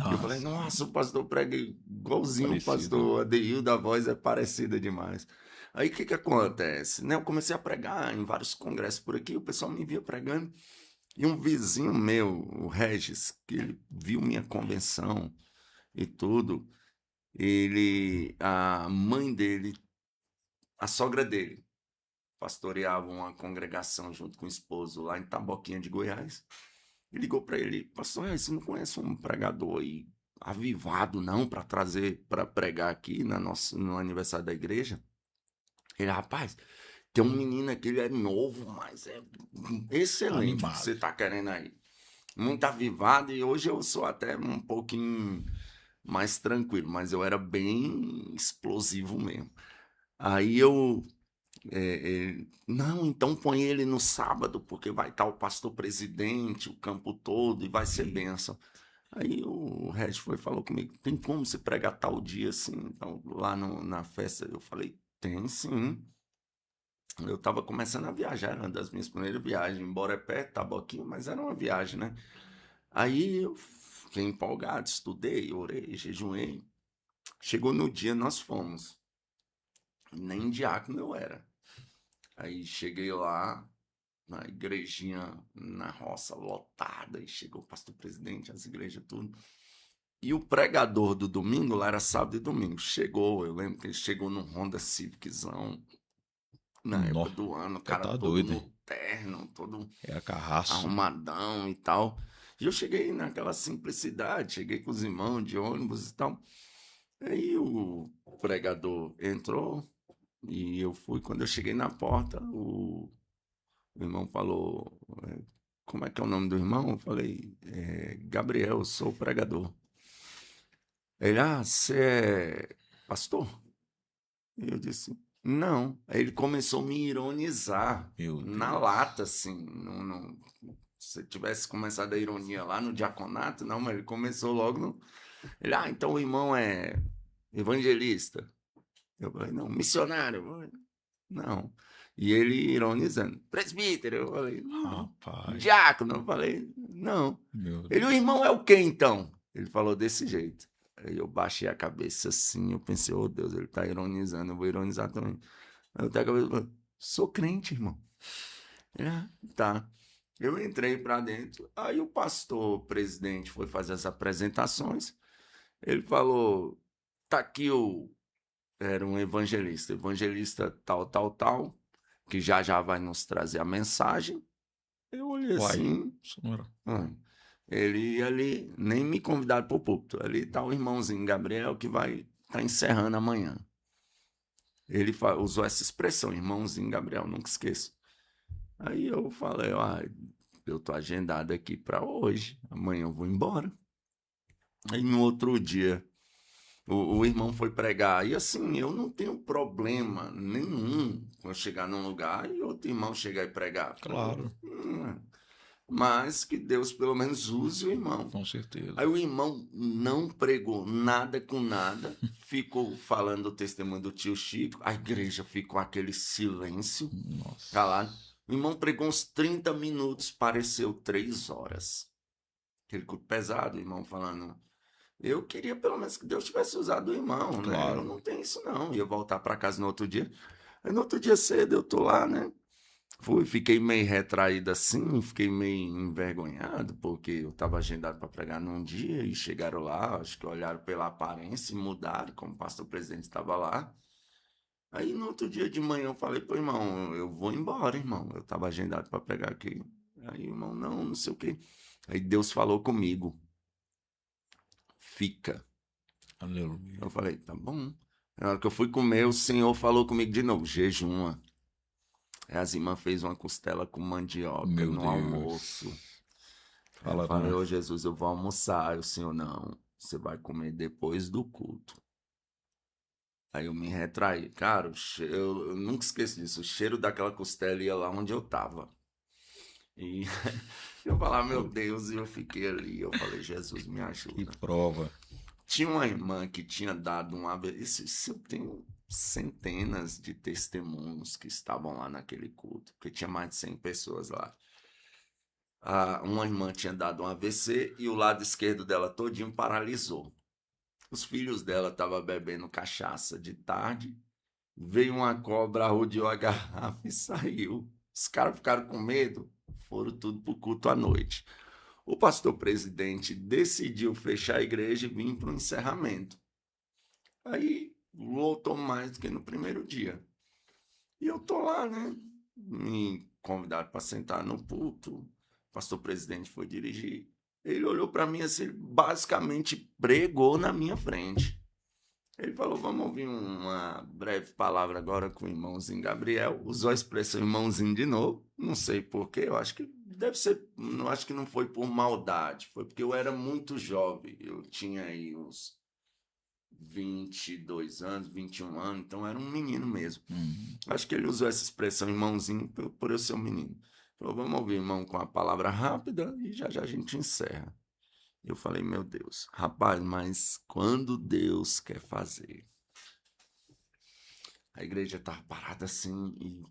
E eu falei, Nossa, nossa, o pastor prega igualzinho o parecido. pastor Adeildo, a voz é parecida demais. Aí o que que acontece? Né, eu comecei a pregar em vários congressos por aqui, o pessoal me via pregando, e um vizinho meu, o Regis, que ele viu minha convenção e tudo, a mãe dele, a sogra dele, pastoreava uma congregação junto com o esposo lá em Taboquinha de Goiás. E ligou para ele, pastor, você não conhece um pregador aí avivado, não, para trazer, para pregar aqui no aniversário da igreja. Ele, rapaz, tem um menino aqui, ele é novo, mas é excelente o que Animado. você tá querendo aí. Muito avivado, e hoje eu sou até um pouquinho mais tranquilo, mas eu era bem explosivo mesmo. Aí eu, não, então põe ele no sábado, porque vai estar o pastor presidente, o campo todo, e vai ser bênção. Aí o Regis foi e falou comigo, tem como você pregar tal dia assim, então, lá na festa? Eu falei, tem sim. Eu estava começando a viajar, era uma das minhas primeiras viagens, embora é perto, Taboquinho, mas era uma viagem, né? Aí eu fiquei empolgado, estudei, orei, jejuei. Chegou no dia, nós fomos. Nem diácono eu era. Aí cheguei lá, na igrejinha, na roça, lotada, e chegou o pastor presidente, as igrejas, tudo. E o pregador do domingo, lá era sábado e domingo, chegou, eu lembro que ele chegou num Honda Civiczão, na época Nó, do ano, o já cara tá todo doido, no hein? terno, todo É a carraço. arrumadão e tal. E eu cheguei naquela simplicidade, cheguei com os irmãos de ônibus e tal. Aí o pregador entrou e eu fui. Quando eu cheguei na porta, o irmão falou: como é que é o nome do irmão? Eu falei: Gabriel, eu sou o pregador. Ele, você é pastor? E eu disse: não. Aí ele começou a me ironizar Meu na Deus. lata, assim. Se tivesse começado a ironia lá no diaconato, não, mas ele começou logo no. Ele, então o irmão é evangelista. Eu falei, não, missionário. Eu falei, não. E ele ironizando, presbítero. Eu falei, não. Rapaz, Diácono. Eu falei, não. meu Ele, o Deus. irmão é o quê então? Ele falou desse jeito. Aí eu baixei a cabeça assim, eu pensei, oh Deus, ele tá ironizando, eu vou ironizar também. Aí eu tenho a cabeça e falei, sou crente, irmão. Tá. Eu entrei para dentro, aí o pastor presidente foi fazer as apresentações. Ele falou: tá aqui era um evangelista, evangelista tal, tal, tal, que já já vai nos trazer a mensagem. Eu olhei Uai, assim, isso não era. ele ali, nem me convidaram para o púlpito. Ali tá o irmãozinho Gabriel que vai estar encerrando amanhã. Ele usou essa expressão, irmãozinho Gabriel, nunca esqueço. Aí eu falei, eu tô agendado aqui para hoje, amanhã eu vou embora. Aí no outro dia, o irmão foi pregar. E assim, eu não tenho problema nenhum com eu chegar num lugar e outro irmão chegar e pregar. Claro, Mas que Deus pelo menos use o irmão. com certeza. Aí o irmão não pregou nada com nada, ficou falando o testemunho do tio Chico, a igreja ficou aquele silêncio, calado. Nossa. O irmão pregou uns 30 minutos, pareceu 3 horas. Aquele culto pesado, o irmão falando. Eu queria pelo menos que Deus tivesse usado o irmão, né? Eu Claro. não tenho isso não. Ia voltar para casa no outro dia. Aí no outro dia cedo eu tô lá, né? Fiquei meio retraído assim, fiquei meio envergonhado, porque eu estava agendado para pregar num dia e chegaram lá, acho que olharam pela aparência e mudaram, como o pastor presidente estava lá. Aí no outro dia de manhã eu falei pro irmão, eu vou embora, irmão. Eu estava agendado para pregar aqui. Aí o irmão, não, não sei o quê. Aí Deus falou comigo, fica. Aleluia. Eu falei, tá bom. Na hora que eu fui comer, o Senhor falou comigo de novo, jejuma. Aí as irmãs fez uma costela com mandioca Meu no almoço. Deus. Aí eu Fala falei, não. ô Jesus, eu vou almoçar. Aí o Senhor, não, você vai comer depois do culto. Aí eu me retraí. Cara, eu nunca esqueço disso. O cheiro daquela costela ia lá onde eu tava. E eu falava, meu Deus, e eu fiquei ali. Eu falei, Jesus, me Que ajuda. prova. Tinha uma irmã que tinha dado um isso eu tenho centenas de testemunhos que estavam lá naquele culto, porque tinha mais de 100 pessoas lá. Uma irmã tinha dado um AVC e o lado esquerdo dela todinho paralisou. Os filhos dela estavam bebendo cachaça de tarde, veio uma cobra, rodeou a garrafa e saiu. Os caras ficaram com medo, foram tudo pro culto à noite. O pastor presidente decidiu fechar a igreja e vir para o encerramento. Aí lotou mais do que no primeiro dia. E eu tô lá, né? Me convidaram para sentar no púlpito. O pastor presidente foi dirigir. Ele olhou para mim assim, ele basicamente pregou na minha frente. Ele falou, vamos ouvir uma breve palavra agora com o irmãozinho Gabriel. Usou a expressão irmãozinho de novo. Não sei porquê, eu acho que deve ser, não acho que não foi por maldade, foi porque eu era muito jovem. Eu tinha aí uns 22 anos, 21 anos, então era um menino mesmo. Acho que ele usou essa expressão irmãozinho por eu ser um menino. Falou, vamos ouvir, irmão, com a palavra rápida e já já a gente encerra. Eu falei, meu Deus, rapaz, mas quando Deus quer fazer? A igreja estava parada assim e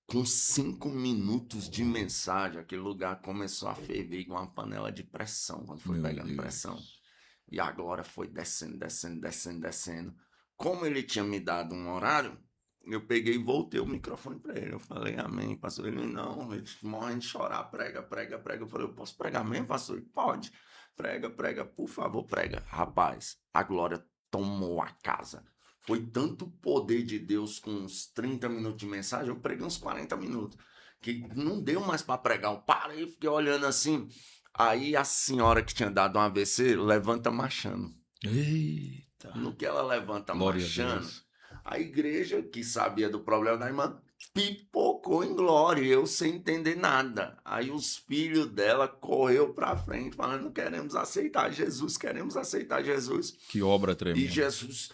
com 5 minutos de mensagem, aquele lugar começou a ferver igual uma panela de pressão, quando foi Meu pegando pressão. Deus. E a glória foi descendo, descendo, descendo, descendo. Como ele tinha me dado um horário, eu peguei e voltei o microfone para ele. Eu falei, amém, pastor. Ele, não, ele morrendo de chorar, prega, prega, prega. Eu falei, eu posso pregar mesmo, pastor? Ele, pode. Prega, prega, por favor, prega. Rapaz, a glória tomou a casa. Foi tanto poder de Deus com uns 30 minutos de mensagem, eu preguei uns 40 minutos, que não deu mais para pregar. Eu parei, fiquei olhando assim. Aí a senhora que tinha dado um AVC levanta marchando. Eita. No que ela levanta Glória a marchando, Deus. a igreja, que sabia do problema da irmã, pipocou em glória, eu sem entender nada. Aí os filhos dela correu para frente, falando, queremos aceitar Jesus, queremos aceitar Jesus. Que obra E tremenda. Jesus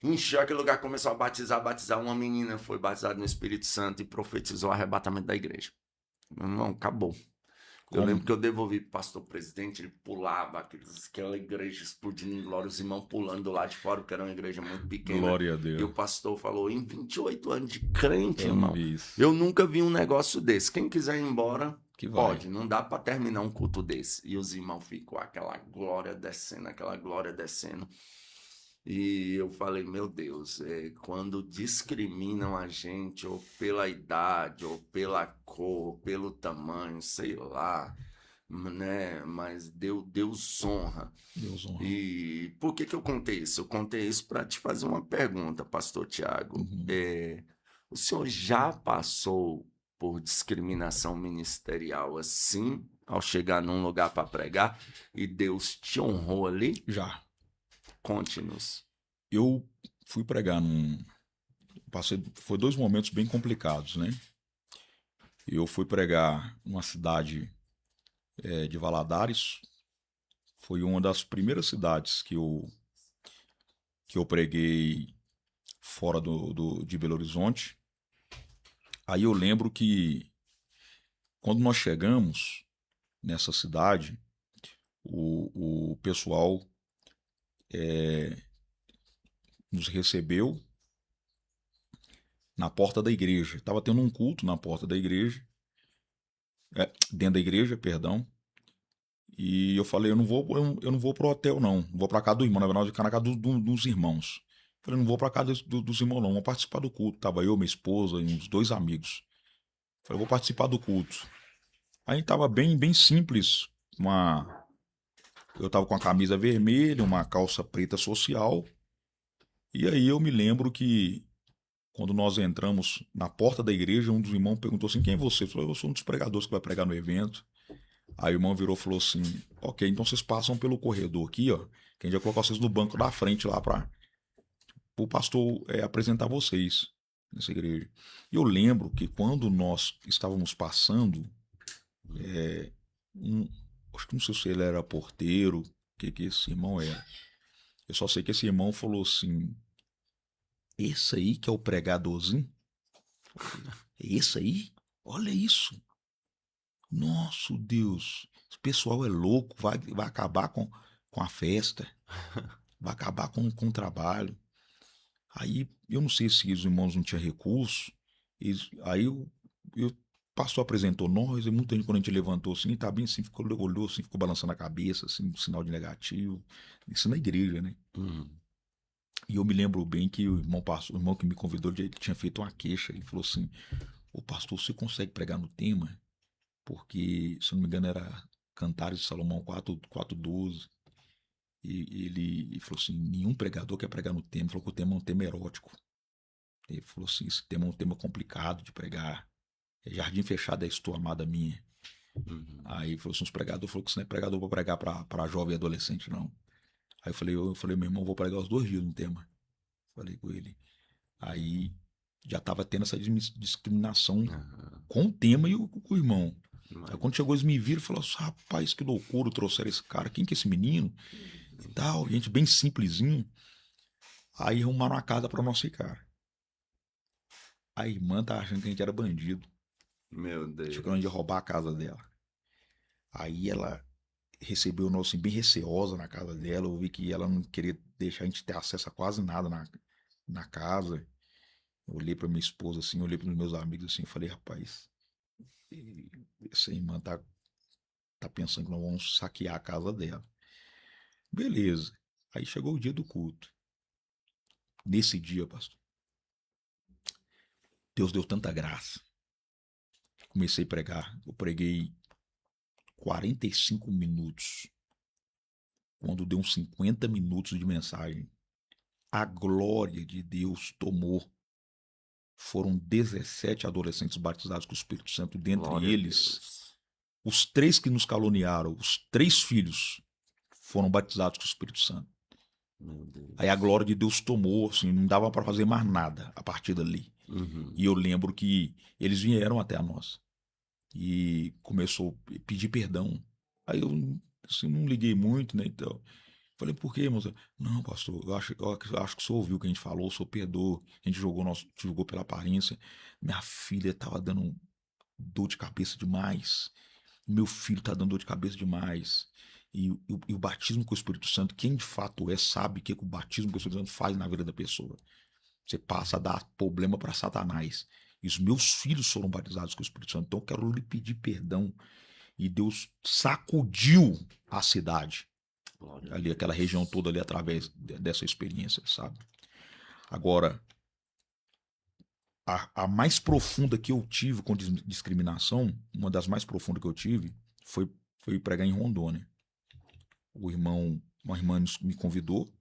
encheu aquele lugar, começou a batizar. Uma menina foi batizada no Espírito Santo e profetizou o arrebatamento da igreja. Meu irmão, acabou. Eu lembro que eu devolvi pro pastor presidente, ele pulava, aquela igreja explodindo em glória, os irmãos pulando do lado de fora, porque era uma igreja muito pequena. Glória a E o Deus. pastor falou, em 28 anos de crente, Eu não irmão, vi isso. eu nunca vi um negócio desse. Quem quiser ir embora, Que vai. pode, não dá para terminar um culto desse. E os irmãos ficou aquela glória descendo. E eu falei, meu Deus, quando discriminam a gente, ou pela idade, ou pela cor, pelo tamanho, sei lá, né? Mas Deus honra. Deus honra. E por que eu contei isso? Eu contei isso para te fazer uma pergunta, pastor Tiago. O senhor já passou por discriminação ministerial assim, ao chegar num lugar para pregar, e Deus te honrou ali? Já. Conte-nos. Eu fui pregar foi 2 momentos bem complicados, né? Eu fui pregar numa cidade de Valadares. Foi uma das primeiras cidades que eu preguei fora de Belo Horizonte. Aí eu lembro que quando nós chegamos nessa cidade, o pessoal nos recebeu na porta da igreja. Estava tendo um culto na porta da igreja, dentro da igreja, perdão. E eu falei, eu não vou pro hotel, não. Vou pra casa do irmão. Na verdade, eu ficar na casa dos irmãos. Eu falei, não vou pra casa dos irmãos, não. Vou participar do culto. Tava eu, minha esposa e uns 2 amigos. Eu falei, vou participar do culto. Aí tava bem, bem simples. Eu tava com a camisa vermelha, uma calça preta social. E aí eu me lembro que quando nós entramos na porta da igreja, um dos irmãos perguntou assim, quem é você? Eu falei, eu sou um dos pregadores que vai pregar no evento. Aí o irmão virou e falou assim, ok, então vocês passam pelo corredor aqui, ó, que a gente vai colocar vocês no banco da frente lá para o pastor apresentar vocês nessa igreja. E eu lembro que quando nós estávamos passando, acho que não sei se ele era porteiro, o que esse irmão era. Eu só sei que esse irmão falou assim, esse aí que é o pregadorzinho? Esse aí? Olha isso. Nosso Deus, esse pessoal é louco, vai acabar com a festa, vai acabar com o trabalho. Aí, eu não sei se os irmãos não tinham recurso, aí o pastor apresentou nós, e muita gente, quando a gente levantou assim, tá bem assim, olhou assim, ficou balançando a cabeça, assim, sinal de negativo. Isso na igreja, né? E eu me lembro bem que o irmão que me convidou, ele tinha feito uma queixa, ele falou assim, ô pastor, você consegue pregar no tema? Porque, se eu não me engano, era Cantares de Salomão 4:12. E ele falou assim, nenhum pregador quer pregar no tema. Ele falou que o tema é um tema erótico. Ele falou assim, esse tema é um tema complicado de pregar. Jardim fechado és tu, amada minha. Uhum. Aí falou assim, os pregadores falou que você não é pregador pra pregar pra jovem e adolescente, não. Aí eu falei, meu irmão, vou pregar os 2 dias no tema. Falei com ele. Aí já tava tendo essa discriminação Aham. com o tema e com o irmão. Aí quando Imagina. chegou eles me viram e falaram assim, rapaz, que loucura, trouxeram esse cara, quem que é esse menino? E tal, gente bem simplesinho. Aí arrumaram uma casa pra nós ficar. A irmã tá achando que a gente era bandido. Meu Achou que a gente ia Deus. roubar a casa dela. Aí ela recebeu nós assim, bem receosa na casa dela. Eu vi que ela não queria deixar a gente ter acesso a quase nada na casa. Eu olhei pra minha esposa assim, olhei pros meus amigos assim, e falei, rapaz, essa irmã tá pensando que nós vamos saquear a casa dela. Beleza. Aí chegou o dia do culto. Nesse dia, pastor, Deus deu tanta graça. Comecei a pregar. Eu preguei 45 minutos. Quando deu uns 50 minutos de mensagem, a glória de Deus tomou. Foram 17 adolescentes batizados com o Espírito Santo, dentre Glória a eles, Deus. os 3 que nos caluniaram, os 3 filhos, foram batizados com o Espírito Santo. Meu Aí a Deus. glória de Deus tomou, assim, não dava para fazer mais nada a partir dali. Uhum. E eu lembro que eles vieram até a nós e começou a pedir perdão. Aí eu assim, não liguei muito, né? Então, falei, por quê, moça? Não, pastor, eu acho que o senhor ouviu o que a gente falou, o senhor perdoou, a gente julgou pela aparência. Minha filha tava dando dor de cabeça demais. Meu filho tá dando dor de cabeça demais. E o batismo com o Espírito Santo, quem de fato é, sabe o que o batismo com o Espírito Santo faz na vida da pessoa. Você passa a dar problema para Satanás. E os meus filhos foram batizados com o Espírito Santo. Então eu quero lhe pedir perdão. E Deus sacudiu a cidade, Glória a ali, aquela região Deus. toda ali, através dessa experiência, sabe? Agora, a mais profunda que eu tive com discriminação, uma das mais profundas que eu tive, foi pregar em Rondônia. Uma irmã me convidou.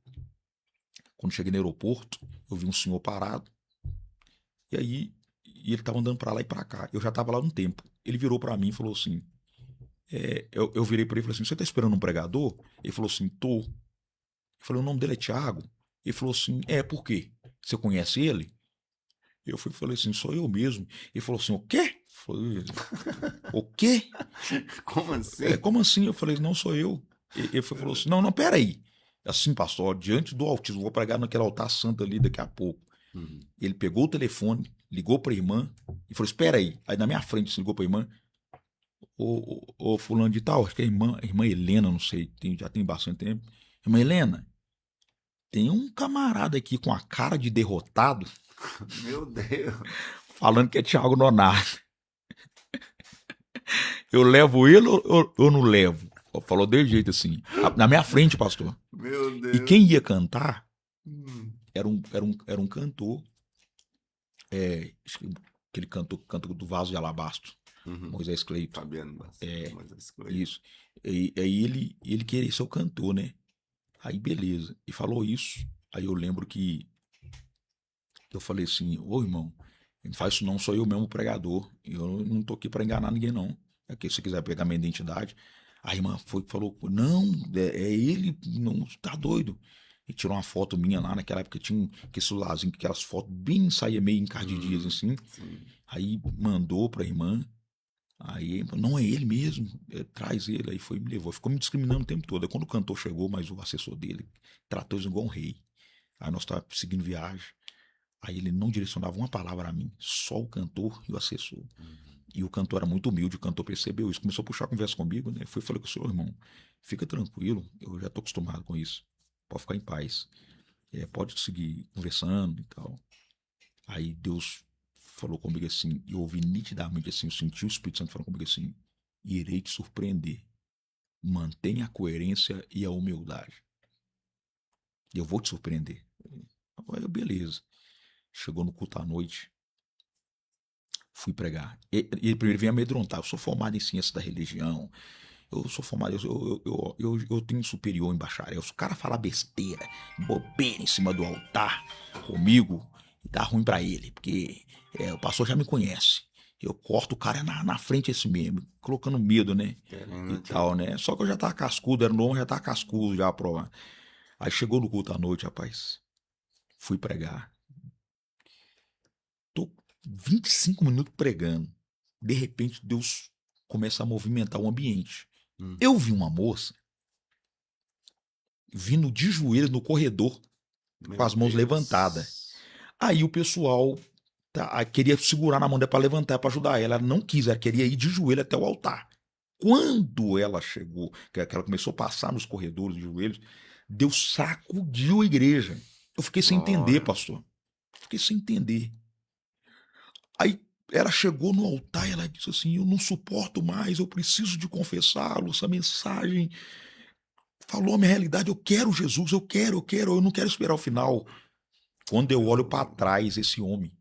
Quando cheguei no aeroporto, eu vi um senhor parado. E aí, ele estava andando para lá e para cá. Eu já estava lá um tempo. Ele virou para mim e falou assim: eu virei para ele e falei assim: você está esperando um pregador? Ele falou assim: tô. Eu falei: o nome dele é Tiago. Ele falou assim: por quê? Você conhece ele? Falei assim: sou eu mesmo. Ele falou assim: o quê? Eu falei, o quê? Como assim? Como assim? Eu falei: não sou eu. Ele falou assim: não, não, peraí. Assim, pastor, diante do altíssimo, vou pregar naquele altar santo ali daqui a pouco. Uhum. Ele pegou o telefone, ligou para a irmã e falou: espera aí. Aí na minha frente, ligou para a irmã: ô fulano de tal, acho que é a irmã Helena, não sei, já tem bastante tempo. Irmã Helena, tem um camarada aqui com a cara de derrotado Meu Deus. falando que é Thiago Nonato. Eu levo ele ou não levo? Falou de jeito assim. Na minha frente, pastor. Meu E Deus. quem ia cantar Hum. era um cantor. Acho que aquele cantor do Vaso de Alabastro. Uhum. Moisés Cleito. Fabiano Bastos. Mas escolhi. Isso. E aí ele queria ser o cantor, né? Aí beleza. E falou isso. Aí eu lembro que eu falei assim: ô irmão, não faz isso não, sou eu mesmo o pregador. Eu não tô aqui pra enganar ninguém, não. É que se você quiser pegar minha identidade. A irmã falou: não, é ele, não, tá doido. E tirou uma foto minha lá, naquela época tinha aquele celularzinho, aquelas fotos bem, saía meio encardidinhas assim. Sim. Aí mandou pra irmã. Aí, não é ele mesmo, traz ele. Aí foi e me levou. Ficou me discriminando o tempo todo. Aí quando o cantor chegou, mas o assessor dele tratou ele igual um rei. Aí nós estávamos seguindo viagem. Aí ele não direcionava uma palavra a mim, só o cantor e o assessor. Uhum. E o cantor era muito humilde, o cantor percebeu isso, começou a puxar a conversa comigo, né? Foi e falei com o senhor, irmão, fica tranquilo, eu já estou acostumado com isso. Pode ficar em paz. Pode seguir conversando e tal. Aí Deus falou comigo assim, e eu ouvi nitidamente assim, eu senti o Espírito Santo falando comigo assim: irei te surpreender. Mantenha a coerência e a humildade. Eu vou te surpreender. Aí eu, beleza. Chegou no culto à noite, fui pregar. Ele primeiro veio amedrontar. Eu sou formado em ciência da religião. Eu sou formado, eu tenho superior em bacharel. Se o cara falar besteira, bobeira em cima do altar comigo, dá ruim pra ele, porque o pastor já me conhece. Eu corto o cara na frente esse mesmo, colocando medo, né? E Querendo te... tal, né? Só que eu já tava cascudo, era novo, já tava cascudo já, prova. Aí chegou no culto à noite, rapaz. Fui pregar. Tô 25 minutos pregando. De repente, Deus começa a movimentar o ambiente. Eu vi uma moça vindo de joelhos no corredor, com Meu as mãos levantadas. Deus. Aí o pessoal queria segurar na mão dela para levantar, para ajudar ela. Ela não quis, ela queria ir de joelho até o altar. Quando ela chegou, que ela começou a passar nos corredores de joelhos, Deus sacudiu a igreja. Eu fiquei sem entender, Glória. pastor. Fiquei sem entender. Aí ela chegou no altar e ela disse assim: eu não suporto mais, eu preciso de confessá-lo. Essa mensagem falou a minha realidade. Eu quero Jesus, eu não quero esperar o final. Quando eu olho para trás, esse homem,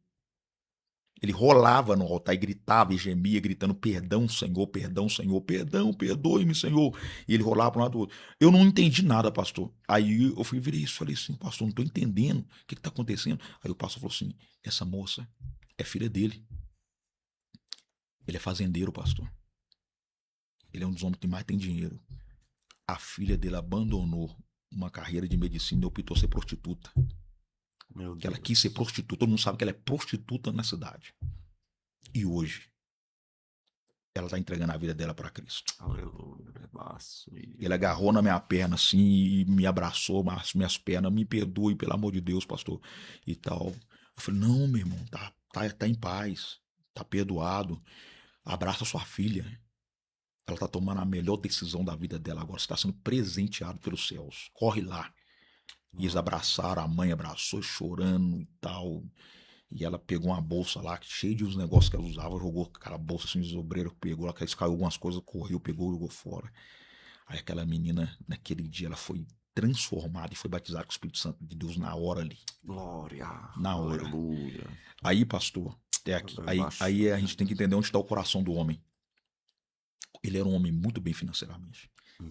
ele rolava no altar e gritava e gemia, gritando: perdão, Senhor, perdão, Senhor, perdão, perdoe-me, Senhor. E ele rolava para um lado do outro. Eu não entendi nada, pastor. Aí eu fui virei isso, falei assim: pastor, não estou entendendo. O que está acontecendo? Aí o pastor falou assim: essa moça é filha dele. Ele é fazendeiro, pastor. Ele é um dos homens que mais tem dinheiro. A filha dele abandonou uma carreira de medicina e optou ser prostituta. Meu Que ela Deus. quis ser prostituta. Todo mundo sabe que ela é prostituta na cidade. E hoje ela está entregando a vida dela para Cristo. Aleluia. Rebaço. Ele agarrou na minha perna assim e me abraçou, as minhas pernas, me perdoe, pelo amor de Deus, pastor, e tal. Eu falei: não, meu irmão, tá em paz, tá perdoado. Abraça sua filha. Ela tá tomando a melhor decisão da vida dela agora. Você está sendo presenteado pelos céus. Corre lá. E eles abraçaram, a mãe abraçou, chorando e tal. E ela pegou uma bolsa lá, cheia de uns negócios que ela usava, jogou aquela bolsa assim, de obreiro, pegou lá, caiu algumas coisas, correu, pegou e jogou fora. Aí aquela menina, naquele dia, ela foi transformada e foi batizada com o Espírito Santo de Deus na hora ali. Glória. Na hora. Aleluia. Aí, pastor, aí a gente tem que entender onde está o coração do homem. Ele era um homem muito bem financeiramente.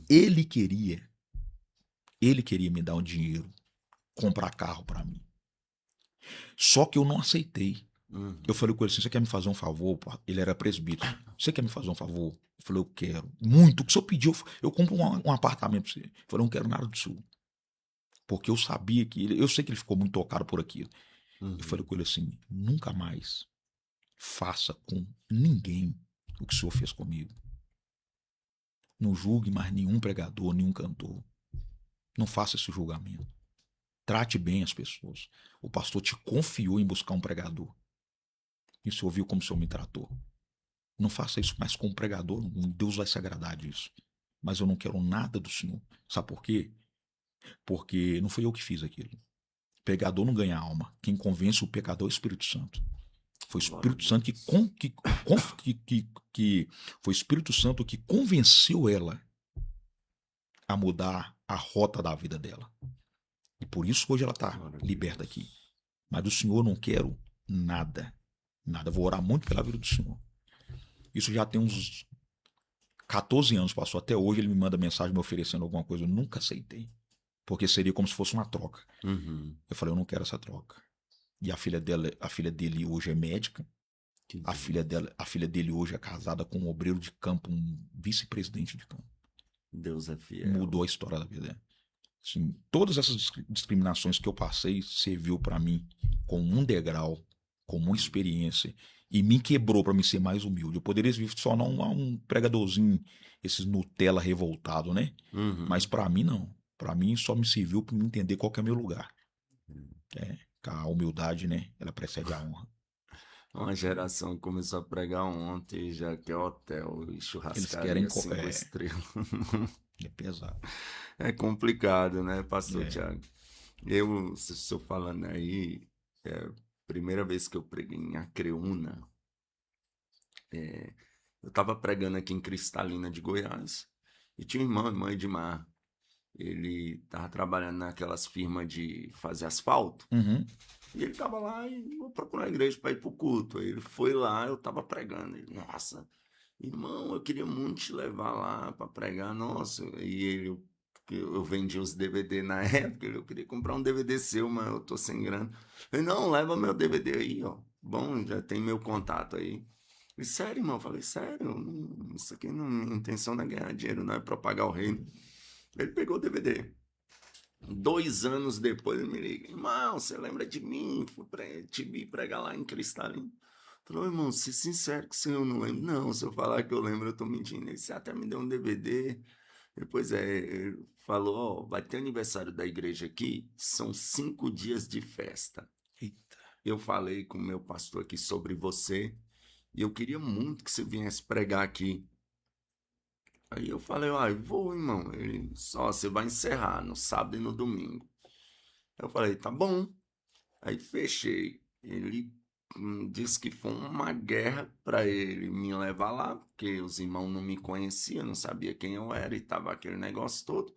Ele queria me dar um dinheiro, comprar carro para mim. Só que eu não aceitei. Eu falei com ele assim: você quer me fazer um favor? Ele era presbítero. Você quer me fazer um favor? Eu falei: eu quero. Muito. O que o senhor pediu, eu compro um apartamento pra você. Eu falei: eu não quero nada disso. Porque eu sabia que eu sei que ele ficou muito tocado por aquilo. Eu falei com ele assim: nunca mais faça com ninguém o que o senhor fez comigo. Não julgue mais nenhum pregador, nenhum cantor. Não faça esse julgamento. Trate bem as pessoas. O pastor te confiou em buscar um pregador. E o senhor viu como o senhor me tratou. Não faça isso mais com um pregador. Deus vai se agradar disso. Mas eu não quero nada do senhor. Sabe por quê? Porque não fui eu que fiz aquilo. O pregador não ganha alma. Quem convence o pecador é o Espírito Santo. Foi o Espírito Santo que foi o Espírito Santo que convenceu ela a mudar a rota da vida dela. E por isso hoje ela está liberta aqui. Mas do Senhor não quero nada. Nada. Vou orar muito pela vida do Senhor. Isso já tem uns 14 anos, passou. Até hoje ele me manda mensagem me oferecendo alguma coisa. Eu nunca aceitei. Porque seria como se fosse uma troca. Eu falei: eu não quero essa troca. E a filha dele hoje é médica. A filha dele hoje é casada com um obreiro de campo, um vice-presidente de campo. Deus é fiel. Mudou a história da vida dela. Assim, todas essas discriminações que eu passei serviu para mim como um degrau, como uma experiência, e me quebrou para me ser mais humilde. Eu poderia só não um pregadorzinho, esses Nutella revoltado, né? Mas para mim não. Para mim só me serviu para me entender qual que é meu lugar. A humildade, né? Ela precede a honra. Uma geração que começou a pregar ontem já quer hotel e Eles churrascaria querem 5 estrelas. É pesado. É complicado, né, pastor É. Tiago? Se estou falando aí, primeira vez que eu preguei em Acreúna, eu estava pregando aqui em Cristalina de Goiás, e tinha um irmão Edmar, ele estava trabalhando naquelas firmas de fazer asfalto, e ele estava lá e vou procurar uma igreja para ir para o culto. Aí ele foi lá, eu estava pregando, ele: nossa, irmão, eu queria muito te levar lá para pregar, nossa. E eu vendi os DVD na época, eu queria comprar um DVD seu, mas eu tô sem grana. Ele: não, leva meu DVD aí, ó. Bom, já tem meu contato aí. Falei, sério, irmão? Eu falei, sério, isso aqui não, minha intenção não é ganhar dinheiro, não é propagar o reino. Ele pegou o DVD. 2 anos depois ele me liga, irmão, você lembra de mim? Te vi pregar lá em Cristalino. Falou, irmão, se sincero que se eu não lembro. Não, se eu falar que eu lembro, eu tô mentindo. Ele, você até me deu um DVD. Depois ele falou, ó, vai ter aniversário da igreja aqui, são 5 dias de festa. Eita. Eu falei com o meu pastor aqui sobre você, e eu queria muito que você viesse pregar aqui. Aí eu falei, ah, eu vou, irmão. Ele, só você vai encerrar no sábado e no domingo. Eu falei, tá bom. Aí fechei. Ele disse que foi uma guerra para ele me levar lá, porque os irmãos não me conheciam, não sabia quem eu era e tava aquele negócio todo.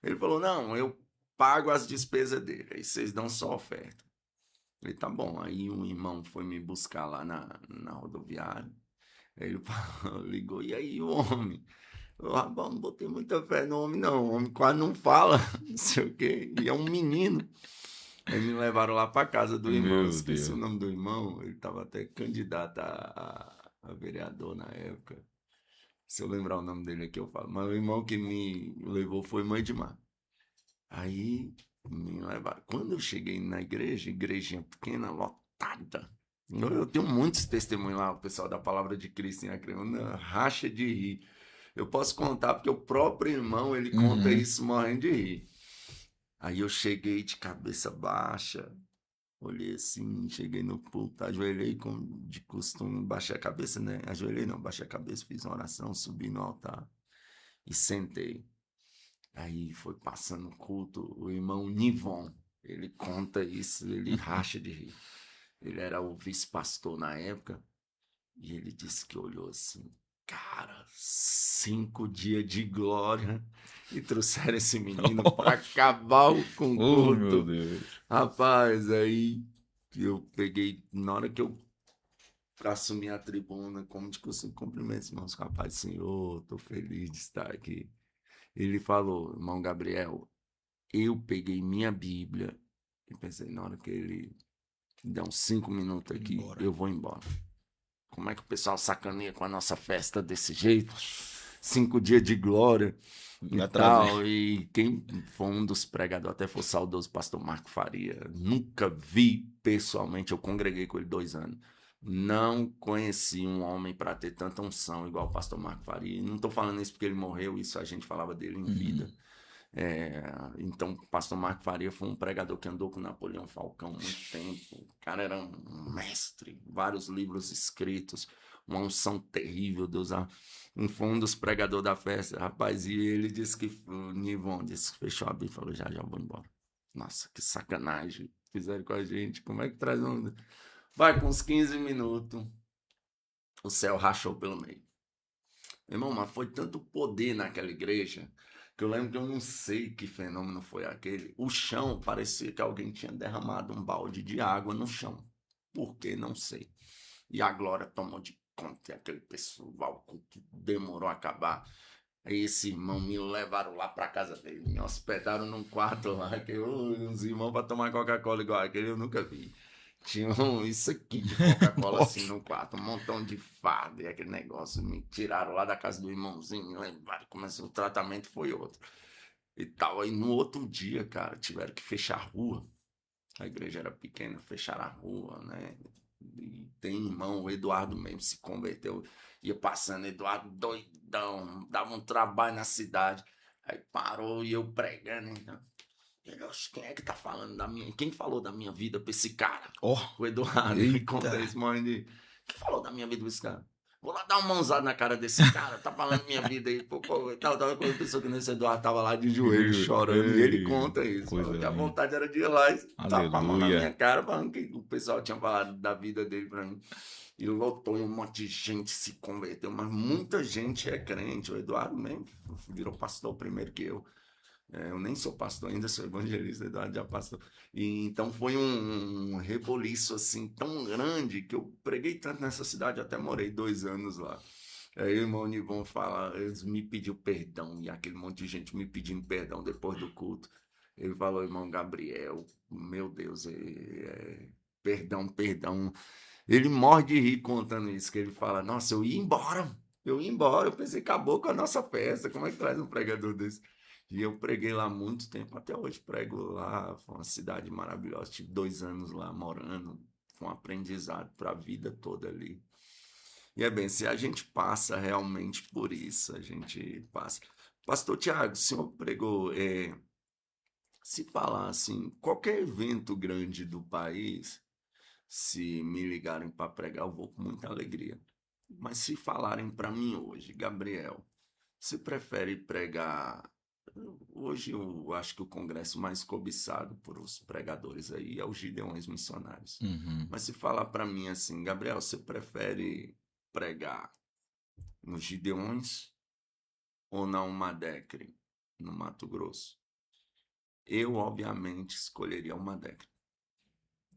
Ele falou, não, eu pago as despesas dele, aí vocês dão só oferta. Eu falei, tá bom. Aí um irmão foi me buscar lá na rodoviária. Aí ele ligou, e aí o homem? Eu, rapaz, não botei muita fé no homem, não. O homem quase não fala, não sei o quê. E é um menino. Aí me levaram lá para casa do irmão. Meu Esqueci o Deus. nome do irmão. Ele estava até candidato a vereador na época. Se eu lembrar o nome dele aqui, eu falo. Mas o irmão que me levou foi Mãe de Mar. Aí me levaram. Quando eu cheguei na igreja, igrejinha pequena, lotada. Eu tenho muitos testemunhos lá, o pessoal da Palavra de Cristo em Acreúna racha de rir. Eu posso contar porque o próprio irmão, ele conta Uhum. isso morrendo de rir. Aí eu cheguei de cabeça baixa, olhei assim, cheguei no púlpito, ajoelhei como de costume, baixei a cabeça, né? Ajoelhei não, baixei a cabeça, fiz uma oração, subi no altar e sentei. Aí foi passando o culto, o irmão Nivon, ele conta isso, ele racha de rir. Ele era o vice-pastor na época e ele disse que olhou assim, cara, 5 dias de glória e trouxeram esse menino para Nossa. acabar com o Oh, meu culto. Deus. Rapaz, aí eu peguei, na hora que eu assumi a tribuna, como de costume, cumprimentos, irmãos, rapaz, senhor, tô feliz de estar aqui. Ele falou, irmão Gabriel, eu peguei minha Bíblia e pensei, na hora que ele der uns 5 minutos Foi aqui, embora. eu vou embora. Como é que o pessoal sacaneia com a nossa festa desse jeito? 5 dias de glória e Vai trazer. tal. E quem foi um dos pregadores, até foi o saudoso pastor Marco Faria. Nunca vi pessoalmente, eu congreguei com ele 2 anos. Não conheci um homem para ter tanta unção igual o pastor Marco Faria. E não estou falando isso porque ele morreu, isso a gente falava dele em Uhum. vida. Então, o pastor Marco Faria foi um pregador que andou com Napoleão Falcão há muito tempo. O cara era um mestre, vários livros escritos, uma unção terrível, Deus. Foi um dos pregadores da festa, rapaz. E ele disse que, o Nivon disse que fechou a Bíblia e falou: já, já vou embora. Nossa, que sacanagem fizeram com a gente. Como é que traz um. Vai, com uns 15 minutos, o céu rachou pelo meio. Irmão, mas foi tanto poder naquela igreja que eu lembro que eu não sei que fenômeno foi aquele. O chão parecia que alguém tinha derramado um balde de água no chão. Por que? Não sei. E a glória tomou de conta, e aquele pessoal que demorou a acabar. Aí esse irmão me levaram lá para casa dele, me hospedaram num quarto lá, que uns irmãos para tomar Coca-Cola igual aquele eu nunca vi. Tinha isso aqui de Coca-Cola assim Nossa. no quarto, um montão de farda e aquele negócio. Me tiraram lá da casa do irmãozinho, me levaram, começou, o tratamento foi outro. E tal, aí no outro dia, cara, tiveram que fechar a rua. A igreja era pequena, fecharam a rua, né? E tem irmão, o Eduardo mesmo se converteu, ia passando, Eduardo doidão, dava um trabalho na cidade. Aí parou e eu pregando, então. Ele, "Oxe, quem é que tá falando da minha. Quem falou da minha vida pra esse cara? Ó. O Eduardo, ele Eita. conta isso, mãe de. Quem falou da minha vida pra esse cara? Vou lá dar uma mãozada na cara desse cara, tá falando minha vida aí, pô, e tal, tal. Quando pensou que nesse Eduardo tava lá de joelho chorando, e ele Ei, conta isso, coisa falou que a linda. vontade era de ir lá e tapar a mão na minha Aleluia. cara, falando que o pessoal tinha falado da vida dele pra mim. E lotou, e um monte de gente se converteu, mas muita gente é crente. O Eduardo mesmo virou pastor primeiro que eu. Eu nem sou pastor ainda, sou evangelista, Eduardo já pastor. E então foi um reboliço assim tão grande que eu preguei tanto nessa cidade, até morei 2 anos lá. Aí o irmão Nivon fala, eles me pediu perdão, e aquele monte de gente me pedindo perdão depois do culto. Ele falou, irmão Gabriel, meu Deus, perdão, perdão. Ele morre de rir contando isso, que ele fala, nossa, eu ia embora, eu pensei, acabou com a nossa festa, como é que traz um pregador desse? E eu preguei lá muito tempo, até hoje prego lá, foi uma cidade maravilhosa, tive 2 anos lá morando, foi um aprendizado para a vida toda ali. E é bem, se a gente passa realmente por isso, a gente passa. Pastor Tiago, o senhor pregou, se falar assim, qualquer evento grande do país, se me ligarem para pregar, eu vou com muita alegria. Mas se falarem para mim hoje, Gabriel, você prefere pregar? Hoje eu acho que o congresso mais cobiçado por os pregadores aí é os Gideões Missionários. Uhum. Mas se falar para mim assim, Gabriel, você prefere pregar nos Gideões ou na Umadecre, no Mato Grosso? Eu, obviamente, escolheria uma década.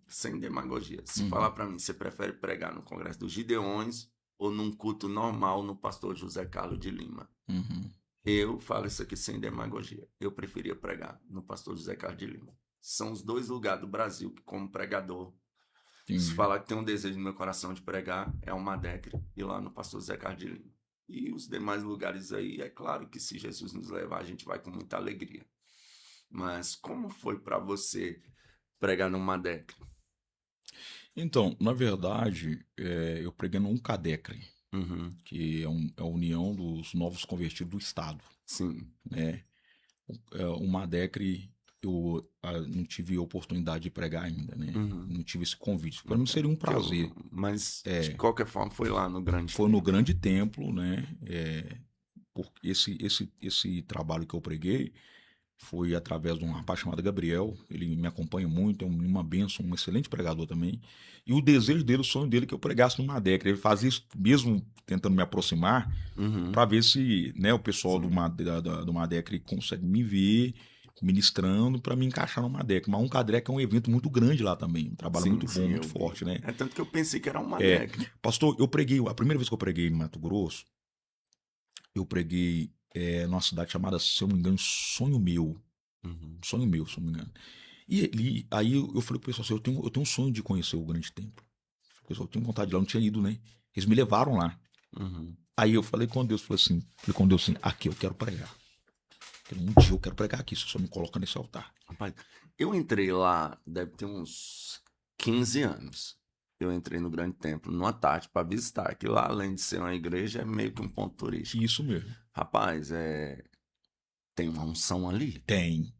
Sem demagogia. Se falar Uhum. para mim, você prefere pregar no Congresso dos Gideões ou num culto normal no Pastor José Carlos de Lima? Uhum. Eu falo isso aqui sem demagogia. Eu preferia pregar no Pastor José Carlos de Lima. São os 2 lugares do Brasil que, como pregador, se Entendi. falar que tem um desejo no meu coração de pregar, é uma década e lá no Pastor José Carlos de Lima. E os demais lugares aí, é claro que se Jesus nos levar, a gente vai com muita alegria. Mas como foi para você pregar numa década? Então, na verdade, eu preguei no Uncadecre, Uhum, que é a União dos Novos Convertidos do Estado, sim. né? O Madecre não tive oportunidade de pregar ainda, né? Uhum. Não tive esse convite. Para Uma mim pena. seria um Que prazer. mas, de É, qualquer forma, foi lá no grande foi no templo. grande templo, né? Porque esse trabalho que eu preguei foi através de um rapaz chamado Gabriel. Ele me acompanha muito, é uma bênção, um excelente pregador também. E o desejo dele, o sonho dele é que eu pregasse no Madecre. Ele fazia isso mesmo tentando me aproximar Uhum, para ver se, né, o pessoal sim. do Madecre consegue me ver ministrando para me encaixar no Madecre. Mas um Cadec é um evento muito grande lá também, um trabalho Sim, muito bom, sim, muito eu vi. forte, né? É tanto que eu pensei que era uma É, década. pastor, eu preguei, a primeira vez que eu preguei em Mato Grosso, eu preguei numa cidade chamada, se eu não me engano, Uhum, Sonho Meu, se eu não me engano. Aí eu falei pro pessoal assim, eu tenho um sonho de conhecer o Grande Templo. O pessoal, eu tenho vontade de ir lá, eu não tinha ido, né? Eles me levaram lá. uhum. Aí eu falei com Deus assim, aqui eu quero pregar. Um dia eu quero pregar aqui, você só me coloca nesse altar. Rapaz, eu entrei lá, deve ter uns 15 anos. Eu entrei no Grande Templo numa tarde para visitar, que lá, além de ser uma igreja, é meio que um ponto turístico. Isso mesmo. Rapaz, tem uma unção ali. Tem.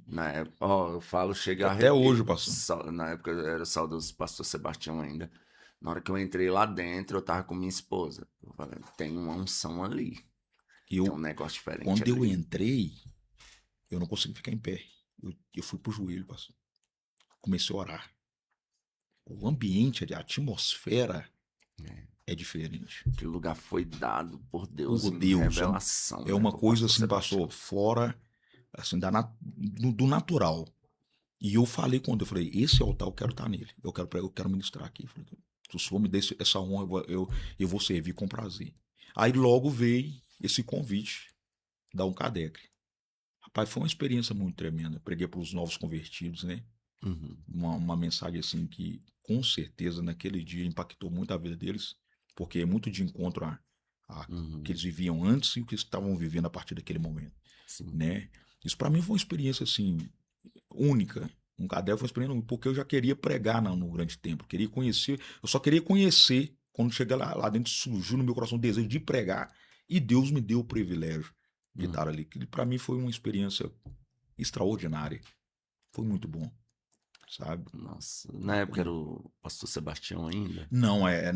Na época, ó, eu falo, chega a Até hoje, arrepio. pastor. Na época era o saudoso pastor Sebastião ainda. Na hora que eu entrei lá dentro, eu tava com minha esposa. Eu falei, tem uma unção ali. Tem um Eu, negócio diferente quando eu ali. entrei, eu não consegui ficar em pé. Eu fui pro joelho, pastor. Comecei a orar. O ambiente, a atmosfera É, é diferente. aquele lugar foi dado por Deus Por em Deus, revelação, é né, uma pro coisa pastor assim, Sebastião. pastor, fora assim, do natural. E eu falei com Deus, eu falei, esse altar eu quero estar nele. Eu quero ministrar aqui. Eu falei, se o senhor me der essa honra, eu vou servir com prazer. Aí logo veio esse convite da Uncadecre. Rapaz, foi uma experiência muito tremenda. Eu preguei para os novos convertidos, né? Uhum, Uma mensagem assim que com certeza naquele dia impactou muito a vida deles, porque é muito de encontro a que uhum, eles viviam antes e o que eles estavam vivendo a partir daquele momento, sim. né? Isso para mim foi uma experiência assim única. Um Cadê foi uma experiência única, porque eu já queria pregar no Grande Templo, queria conhecer, eu só queria conhecer quando chega lá dentro surgiu no meu coração o desejo de pregar e Deus me deu o privilégio de estar Uhum. ali. Que para mim foi uma experiência extraordinária, foi muito bom, sabe? Nossa, na Uma época coisa. era o pastor Sebastião ainda? Não, é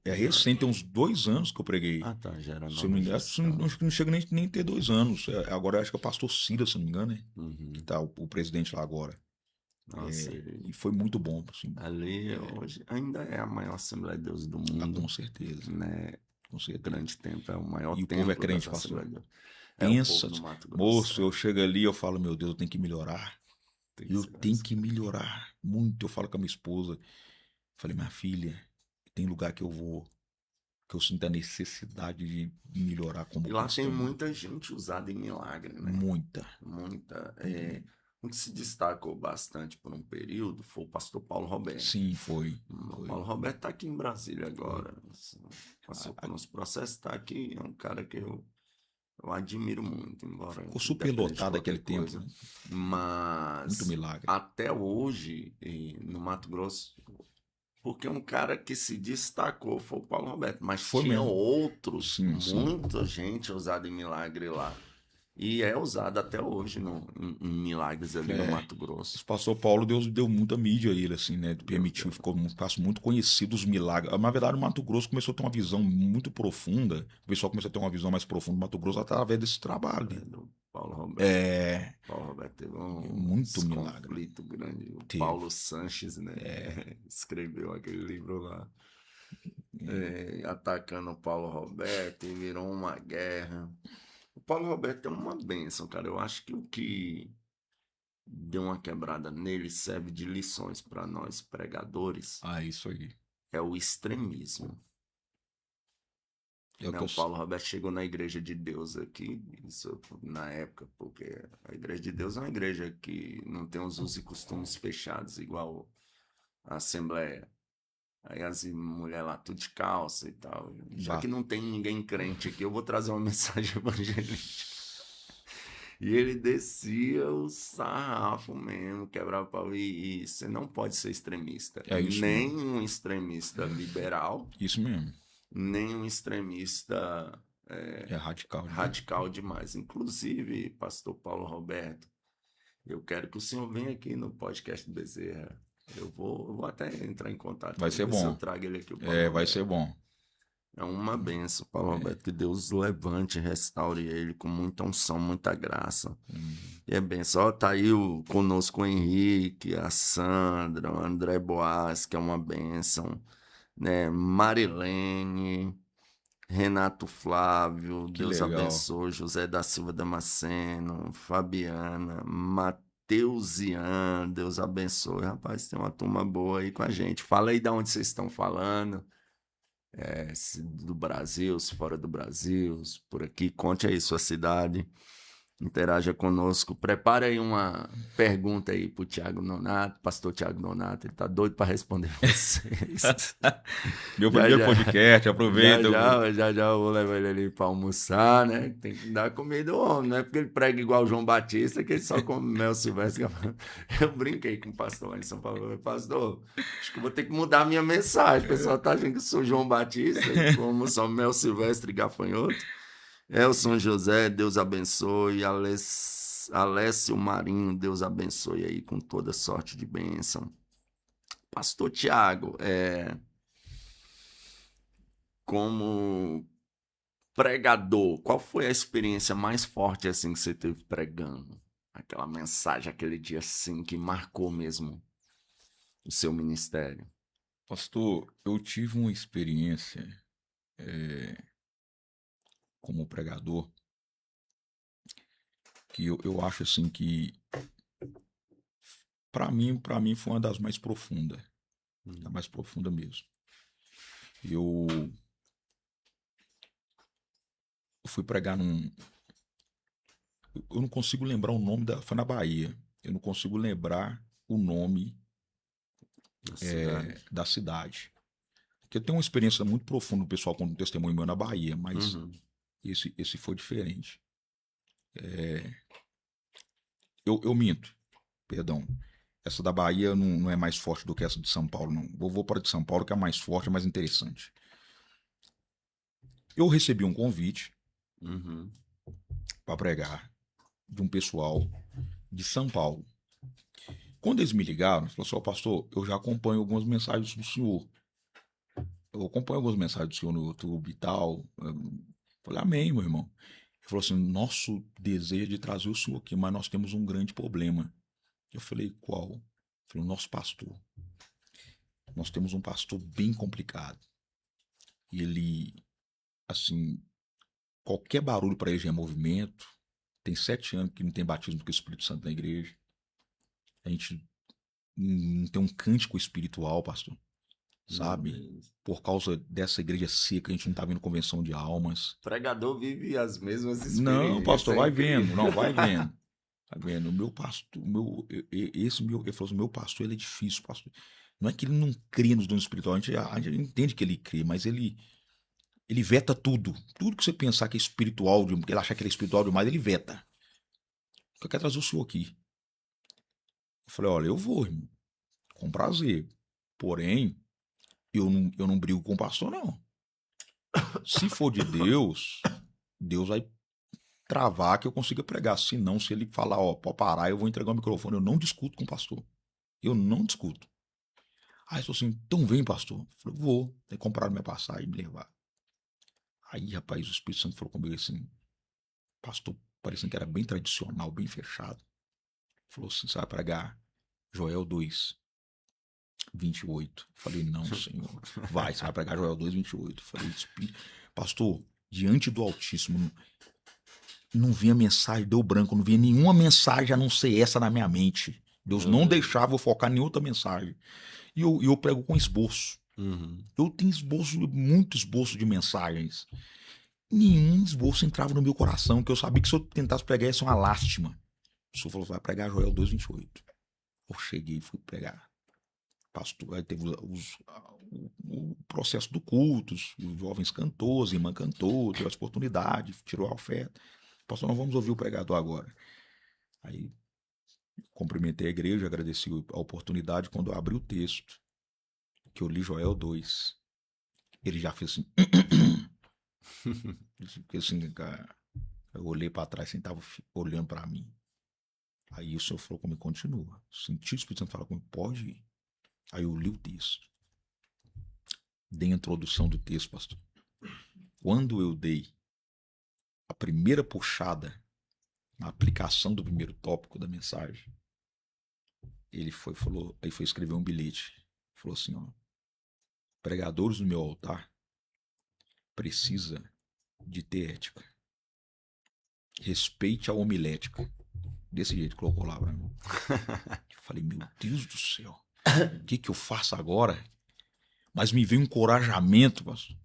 recente, tem uns 2 anos que eu preguei. Ah, tá, já era Se eu não nova me engano, gestão. acho que não chega nem ter 2 anos. Agora eu acho que é o pastor Cira, se não me engano, né? Que Uhum. tá o presidente lá agora. Nossa, E foi muito bom, assim. ali hoje ainda é a maior Assembleia de Deus do Com mundo, certeza, né? com certeza. Grande Templo é o maior E o povo é templo das crente, pastor. Assembleias de Deus. É o Pensa, povo no Mato Grosso, moço, eu chego ali, eu falo, meu Deus, eu tenho que melhorar. tem que Eu ser tenho assim. que melhorar muito. Eu falo com a minha esposa, falei, minha filha, tem lugar que eu vou, que eu sinto a necessidade de melhorar E como lá tem cristão. muita gente usada em milagre, né? Muita. Muita. Entendeu? Um que se destacou bastante por um período foi o pastor Paulo Roberto. Sim, foi. O Paulo Roberto está aqui em Brasília Foi. agora. Passou por uns processos, está aqui. É um cara que eu admiro muito, embora Ficou independente de superlotado aquele qualquer tempo, coisa. né? Muito Mas milagre. até hoje, no Mato Grosso, porque um cara que se destacou foi o Paulo Roberto, mas Foi tinha mesmo. outros, Sim. muita gente usada em milagre lá. E é usado até hoje em milagres ali no Mato Grosso. Esse pastor Paulo, Deus deu muita mídia a ele, assim, né? Permitiu, ficou muito conhecido os milagres. Na verdade, o Mato Grosso começou a ter uma visão muito profunda. O pessoal começou a ter uma visão mais profunda do Mato Grosso através desse trabalho. Do Paulo Roberto. Paulo Roberto teve muito milagre. conflito grande. O Paulo Sanches, né? Escreveu aquele livro lá. Atacando o Paulo Roberto e virou uma guerra. O Paulo Roberto é uma bênção, cara. Eu acho que o que deu uma quebrada nele serve de lições para nós pregadores. Isso aí. É o extremismo. O Paulo Roberto chegou na Igreja de Deus aqui, isso na época, porque a Igreja de Deus é uma igreja que não tem os usos e costumes fechados, igual a Assembleia. Aí as mulheres lá, tudo de calça e tal. Já que não tem ninguém crente aqui, eu vou trazer uma mensagem evangélica. E ele descia o sarrafo mesmo, quebrava o pau. E você não pode ser extremista. Nem um extremista liberal. Isso mesmo. Nem um extremista radical demais. Inclusive, pastor Paulo Roberto, eu quero que o senhor venha aqui no podcast do Bezerra. Eu vou até entrar em contato. Vai ser bom. Eu trago ele aqui. Vai ser bom. É uma benção, Paulo Roberto, que Deus levante e restaure ele com muita unção, muita graça. E é benção. Tá aí conosco o Henrique, a Sandra, o André Boas, que é uma benção, né? Marilene, Renato Flávio, Que Deus legal. abençoe, José da Silva Damasceno, Fabiana, Matheus Ian, Deus abençoe. Rapaz, tem uma turma boa aí com a gente. Fala aí de onde vocês estão falando. Se do Brasil, se fora do Brasil, se por aqui, conte aí sua cidade, interaja conosco, prepare aí uma pergunta aí pro Thiago Nonato, pastor Thiago Nonato, ele tá doido para responder vocês. Meu primeiro podcast, aproveita. Já eu vou levar ele ali para almoçar, né? Tem que dar comida ao homem, não é porque ele prega igual o João Batista que ele só come mel silvestre. Eu brinquei com o pastor lá em São Paulo, pastor, acho que vou ter que mudar a minha mensagem, o pessoal tá achando que eu sou João Batista, como só mel silvestre e gafanhoto. Elson José, Deus abençoe. Alessio Marinho, Deus abençoe aí com toda sorte de bênção. Pastor Tiago, como pregador, qual foi a experiência mais forte assim que você teve pregando? Aquela mensagem, aquele dia assim que marcou mesmo o seu ministério? Pastor, eu tive uma experiência como pregador que eu acho assim que para mim foi uma das mais profundas, a mais profunda mesmo. Eu fui pregar eu não consigo lembrar o nome foi na Bahia. Eu não consigo lembrar o nome da cidade. Porque eu tenho uma experiência muito profunda, o pessoal com um testemunho meu na Bahia, mas esse foi diferente. Eu minto, perdão. Essa da Bahia não é mais forte do que essa de São Paulo, não. Vou para a de São Paulo, que é a mais forte, é mais interessante. Eu recebi um convite para pregar de um pessoal de São Paulo. Quando eles me ligaram, falaram assim: pastor, eu já acompanho algumas mensagens do senhor. Eu acompanho algumas mensagens do senhor no YouTube e tal. Eu falei: amém, meu irmão. Ele falou assim: nosso desejo é de trazer o senhor aqui, mas nós temos um grande problema. Eu falei: qual? Ele falou: nosso pastor. Nós temos um pastor bem complicado. E ele, assim, qualquer barulho para ele já é movimento. Tem 7 anos que não tem batismo do Espírito Santo na igreja. A gente não tem um cântico espiritual, pastor. Sabe? Por causa dessa igreja seca, a gente não tá vendo convenção de almas. O pregador vive as mesmas experiências. Não, pastor, vai vendo. Não, vai vendo. Tá vendo? O meu pastor, ele falou assim, meu pastor, ele é difícil, pastor. Não é que ele não crê nos dons espirituais, a gente entende que ele crê, mas ele veta tudo. Tudo que você pensar que é espiritual, que ele achar que ele é espiritual demais, ele veta. Eu quero trazer o senhor aqui. Eu falei, olha, eu vou, irmão, com prazer. Porém, eu não brigo com o pastor, não. Se for de Deus, Deus vai travar que eu consiga pregar. Se não, se ele falar, ó, pode parar, eu vou entregar o microfone. Eu não discuto com o pastor. Eu não discuto. Aí ele falou assim, então vem, pastor. Eu falei, vou. Aí compraram minha passagem e me levar. Aí, rapaz, o Espírito Santo falou comigo assim, pastor, parecendo que era bem tradicional, bem fechado. Falou assim, você vai pregar Joel 2, 28. Falei, não, senhor. Vai, você vai pregar Joel 2, 28. Falei, pastor, diante do Altíssimo, não vinha mensagem, deu branco, não vinha nenhuma mensagem a não ser essa na minha mente. Deus não deixava eu focar em outra mensagem. E eu prego com esboço. Uhum. Eu tenho esboço, muito esboço de mensagens. Nenhum esboço entrava no meu coração, que eu sabia que se eu tentasse pregar ia ser uma lástima. O senhor falou, vai pregar Joel 2, 28. Eu cheguei e fui pregar. Pastor, aí teve o processo do culto, os jovens cantou, as irmãs cantou, teve essa oportunidade, tirou a oferta. Pastor, nós vamos ouvir o pregador agora. Aí cumprimentei a igreja, agradeci a oportunidade. Quando eu abri o texto, que eu li Joel 2, ele já fez assim. Porque assim, cara, eu olhei para trás, assim, tava olhando para mim. Aí o senhor falou comigo, continua. Senti o Espírito Santo falar comigo, pode ir. Aí eu li o texto. Dei a introdução do texto, pastor. Quando eu dei a primeira puxada na aplicação do primeiro tópico da mensagem, ele falou, aí foi escrever um bilhete. Falou assim, ó, pregadores no meu altar precisa de ter ética. Respeite a homilética. Desse jeito colocou lá pra mim. Eu falei, meu Deus do céu, o que eu faço agora? Mas me veio um encorajamento, pastor.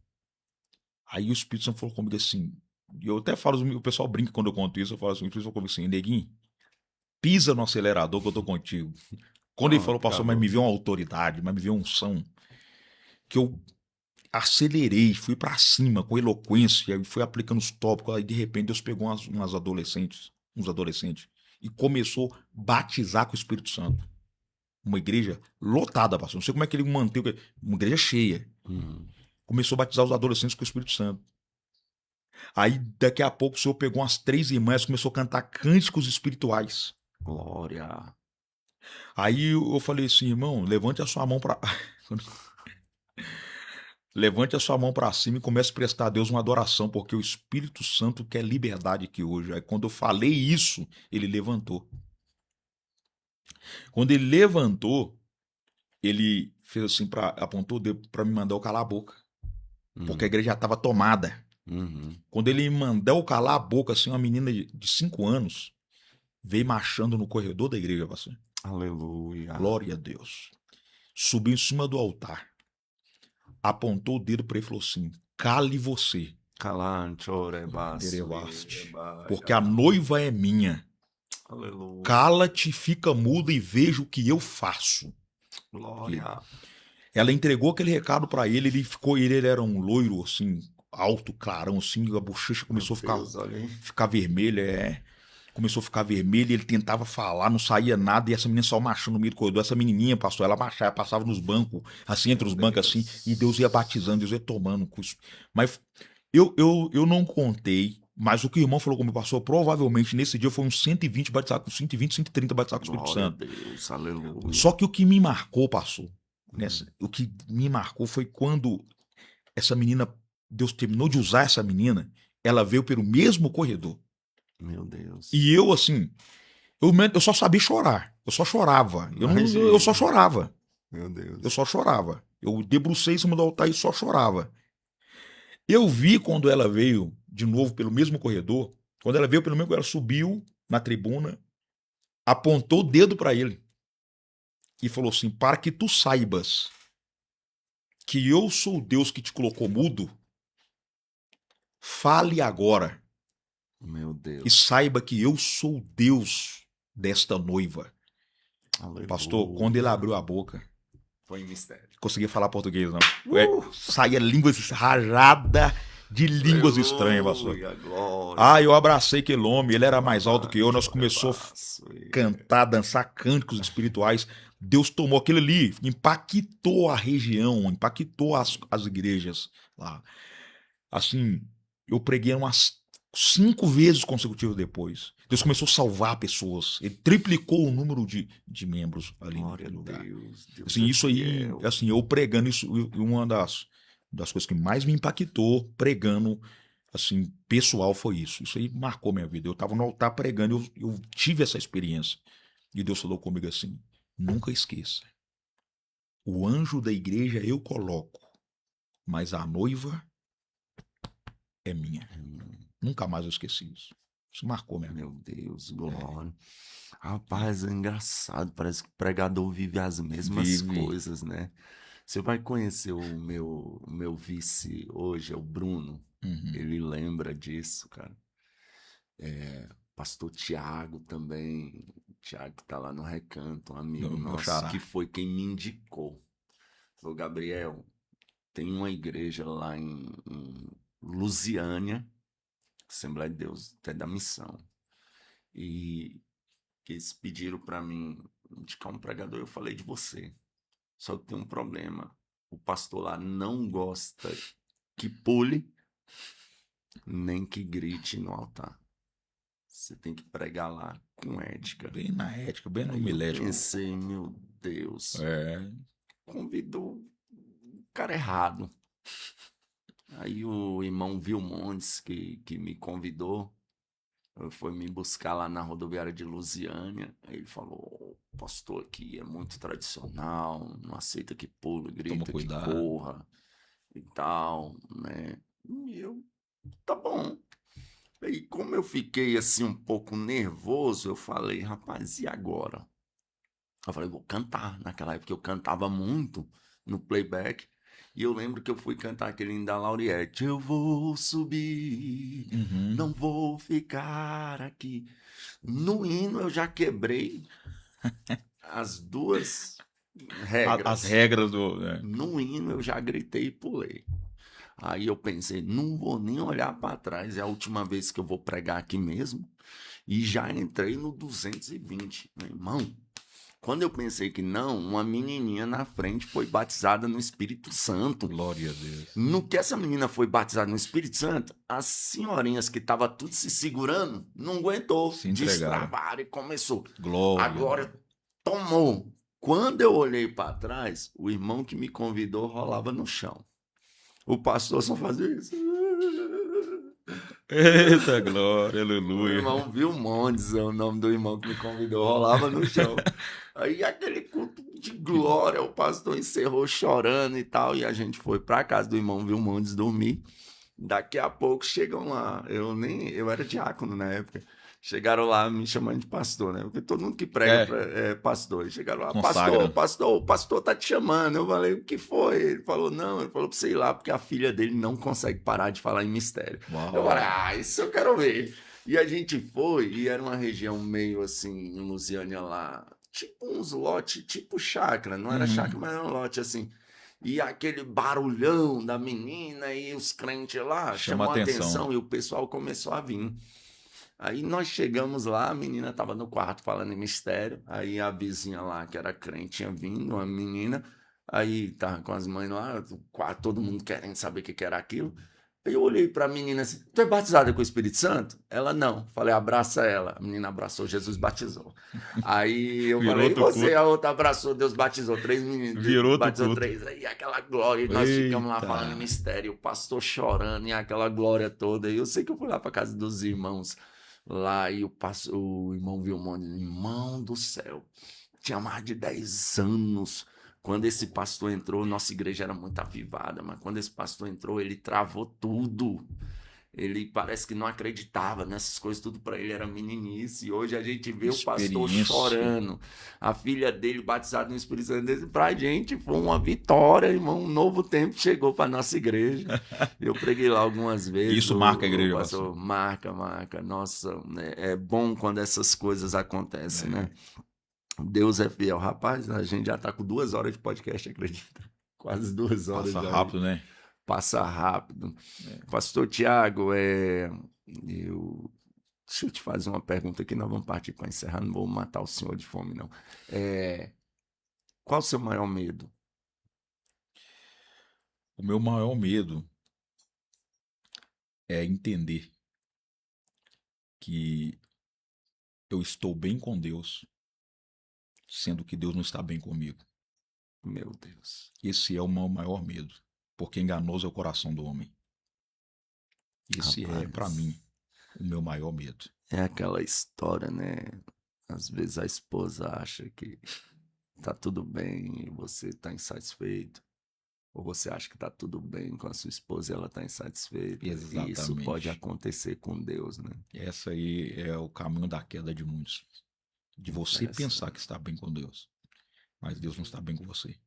Aí o Espírito Santo falou comigo assim, e eu até falo, o pessoal brinca quando eu conto isso, eu falo assim, o Espírito Santo falou assim, neguinho, pisa no acelerador que eu tô contigo. Quando ele falou, pastor, mas me veio uma autoridade, mas me veio uma unção, que eu acelerei, fui pra cima com eloquência, fui aplicando os tópicos, aí de repente Deus pegou uns adolescentes, e começou a batizar com o Espírito Santo. Uma igreja lotada, pastor. Não sei como é que ele manteve, uma igreja cheia. Uhum. Começou a batizar os adolescentes com o Espírito Santo. Aí, daqui a pouco, o senhor pegou umas 3 irmãs e começou a cantar cânticos espirituais. Glória. Aí eu falei assim, irmão, levante a sua mão para levante a sua mão para cima e comece a prestar a Deus uma adoração, porque o Espírito Santo quer liberdade aqui hoje. Aí quando eu falei isso, ele levantou. Quando ele levantou, ele fez assim, apontou o dedo para me mandar eu calar a boca, porque a igreja já estava tomada. Uhum. Quando ele me mandou calar a boca, assim, uma menina de 5 anos veio marchando no corredor da igreja, pastor. Aleluia. Glória a Deus. Subiu em cima do altar, apontou o dedo para ele e falou assim, cale você. Derevaste. Porque a noiva é minha. Aleluia. Cala-te, fica muda e veja o que eu faço. Glória. Ela entregou aquele recado para ele, ele era um loiro assim, alto, clarão assim, a bochecha começou a ficar vermelha, começou a ficar vermelha, ele tentava falar, não saía nada, e essa menina só marchando no meio do corredor. Essa menininha, pastor, ela marchava, passava nos bancos, assim, entre os bancos, assim, e Deus ia batizando, Deus ia tomando. Mas eu não contei, mas o que o irmão falou comigo, pastor, provavelmente nesse dia foi uns 120 batizados, com 120, 130 batizados com o Espírito Santo. Deus, aleluia. Só que o que me marcou, pastor, o que me marcou foi quando essa menina, Deus terminou de usar essa menina, ela veio pelo mesmo corredor. Meu Deus. E eu, assim, eu só sabia chorar. Eu só chorava. Eu só chorava. Meu Deus. Eu só chorava. Eu debrucei em cima do altar e só chorava. Eu vi quando ela veio de novo pelo mesmo corredor. Quando ela veio pelo mesmo corredor, ela subiu na tribuna, apontou o dedo para ele e falou assim, para que tu saibas que eu sou o Deus que te colocou mudo, fale agora. Meu Deus. E saiba que eu sou Deus desta noiva. Aleluia. Pastor, quando ele abriu a boca, Foi em mistério. conseguia falar português, não. Saía línguas rajada de línguas estranhas, pastor. Aleluia, glória. Eu abracei aquele homem, ele era mais alto que eu, nós começamos a cantar, dançar cânticos espirituais. Deus tomou aquilo ali, impactou a região, impactou as igrejas lá. Assim, eu preguei umas 5 vezes consecutivas depois. Deus começou a salvar pessoas. Ele triplicou o número de membros ali Glória no lugar. a Deus. Deus Assim, é isso aí, fiel. assim, eu pregando isso, uma das coisas que mais me impactou pregando, assim, pessoal foi isso. Isso aí marcou minha vida. Eu estava no altar pregando, eu tive essa experiência. E Deus falou comigo assim: nunca esqueça. O anjo da igreja eu coloco, mas a noiva é minha. Nunca mais eu esqueci isso. Isso marcou minha vida. Meu Deus, glória. Rapaz, é engraçado. Parece que o pregador vive as mesmas Vive. coisas, né? Você vai conhecer o meu vice hoje, é o Bruno. Uhum. Ele lembra disso, cara. Pastor Tiago também. Tiago que tá lá no Recanto, um amigo Meu nosso, xará. que foi quem me indicou. Falou, Gabriel, tem uma igreja lá em Lusiânia, Assembleia de Deus, até da Missão. E que eles pediram para mim indicar um pregador, eu falei de você. Só que tem um problema. O pastor lá não gosta que pule, nem que grite no altar. Você tem que pregar lá com ética. Bem na ética, bem no Aí eu milético. pensei, meu Deus, É. convidou o cara errado. Aí o irmão Vilmontes, que me convidou, foi me buscar lá na rodoviária de Lusiânia. Aí ele falou, o pastor aqui é muito tradicional, não aceita que pule, grita, que cuidado. corra e tal, né? E eu, tá bom. Aí como eu fiquei assim um pouco nervoso, eu falei, rapaz, e agora? Eu falei, vou cantar. Naquela época eu cantava muito no playback. E eu lembro que eu fui cantar aquele hino da Lauriette. Eu vou subir, Uhum. não vou ficar aqui. No hino eu já quebrei as duas regras. As regras do. Né? No hino eu já gritei e pulei. Aí eu pensei, não vou nem olhar para trás, é a última vez que eu vou pregar aqui mesmo. E já entrei no 220, meu irmão. Quando eu pensei que não, uma menininha na frente foi batizada no Espírito Santo. Glória a Deus. No que essa menina foi batizada no Espírito Santo, as senhorinhas que estavam tudo se segurando, não aguentou, Se entregaram. destravaram e começou. Glória. A glória tomou. Quando eu olhei para trás, o irmão que me convidou rolava no chão. O pastor só fazia isso. Eita glória, O aleluia. irmão Vilmontes, é o nome do irmão que me convidou, rolava no chão. Aí aquele culto de glória, o pastor encerrou chorando e tal, e a gente foi para casa do irmão Vilmontes dormir. Daqui a pouco chegam lá, eu era diácono na época. Chegaram lá me chamando de pastor, né? Porque todo mundo que prega é pastor. E chegaram lá, Consagra. pastor, o pastor tá te chamando. Eu falei, o que foi? Ele falou, não, ele falou pra você ir lá, porque a filha dele não consegue parar de falar em mistério. Uau. Eu falei, isso eu quero ver. E a gente foi, e era uma região meio assim, em Lusiânia lá, tipo uns lotes, tipo chácara, não era chácara, mas era um lote assim. E aquele barulhão da menina e os crentes lá chamou a atenção e o pessoal começou a vir. Aí nós chegamos lá, a menina estava no quarto falando em mistério. Aí a vizinha lá, que era crente, tinha vindo, uma menina. Aí tava com as mães lá, todo mundo querendo saber o que era aquilo. Aí eu olhei para a menina assim: tu é batizada com o Espírito Santo? Ela não. Falei, abraça ela. A menina abraçou, Jesus batizou. Aí eu falei, e você? A outra abraçou, Deus batizou. 3 meninos, Virou batizou culto. 3. Aí aquela glória, e nós ficamos lá falando em mistério, o pastor chorando e aquela glória toda. E eu sei que eu fui lá para casa dos irmãos lá e o irmão Vilmonte, irmão do céu, tinha mais de 10 anos. Quando esse pastor entrou, nossa igreja era muito avivada, mas quando esse pastor entrou, ele travou tudo. Ele parece que não acreditava nessas coisas, tudo para ele era meninice. E hoje a gente vê o pastor Experiência. chorando, a filha dele batizada no Espírito Santo. Para a gente foi uma vitória, irmão. Um novo tempo chegou para nossa igreja. Eu preguei lá algumas vezes. Isso marca a O igreja, pastor pastor. marca. Nossa, é bom quando essas coisas acontecem, É. né? Deus é fiel. Rapaz, a gente já tá com 2 horas de podcast, acredita? Quase 2 horas Passa já. rápido, né? Passa rápido. É. Pastor Tiago, deixa eu te fazer uma pergunta aqui, nós vamos partir para encerrar, não vou matar o senhor de fome, não. Qual o seu maior medo? O meu maior medo é entender que eu estou bem com Deus, sendo que Deus não está bem comigo. Meu Deus. Esse é o meu maior medo, porque enganoso é o coração do homem. Esse é, para mim, o meu maior medo. É aquela história, né? Às vezes a esposa acha que tá tudo bem e você tá insatisfeito. Ou você acha que tá tudo bem com a sua esposa e ela tá insatisfeita. Exatamente. E isso pode acontecer com Deus, né? Essa aí é o caminho da queda de muitos. De você pensar que está bem com Deus, mas Deus não está bem com você.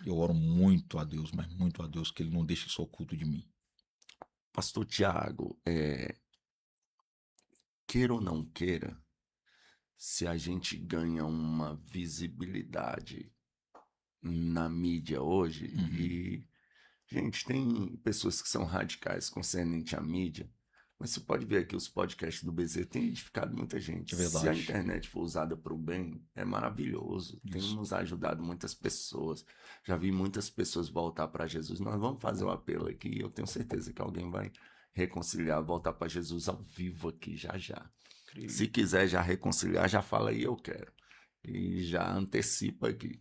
Eu oro muito a Deus, mas muito a Deus, que Ele não deixe isso oculto de mim. Pastor Tiago, queira ou não queira, se a gente ganha uma visibilidade na mídia hoje, e, gente, tem pessoas que são radicais concernente à mídia, mas você pode ver aqui os podcasts do BZ têm edificado muita gente. É verdade. Se a internet for usada para o bem, é maravilhoso. Tem nos ajudado muitas pessoas. Já vi muitas pessoas voltar para Jesus. Nós vamos fazer o apelo aqui e eu tenho certeza que alguém vai reconciliar, voltar para Jesus ao vivo aqui já já. Se quiser já reconciliar, já fala aí, eu quero. E já antecipa aqui.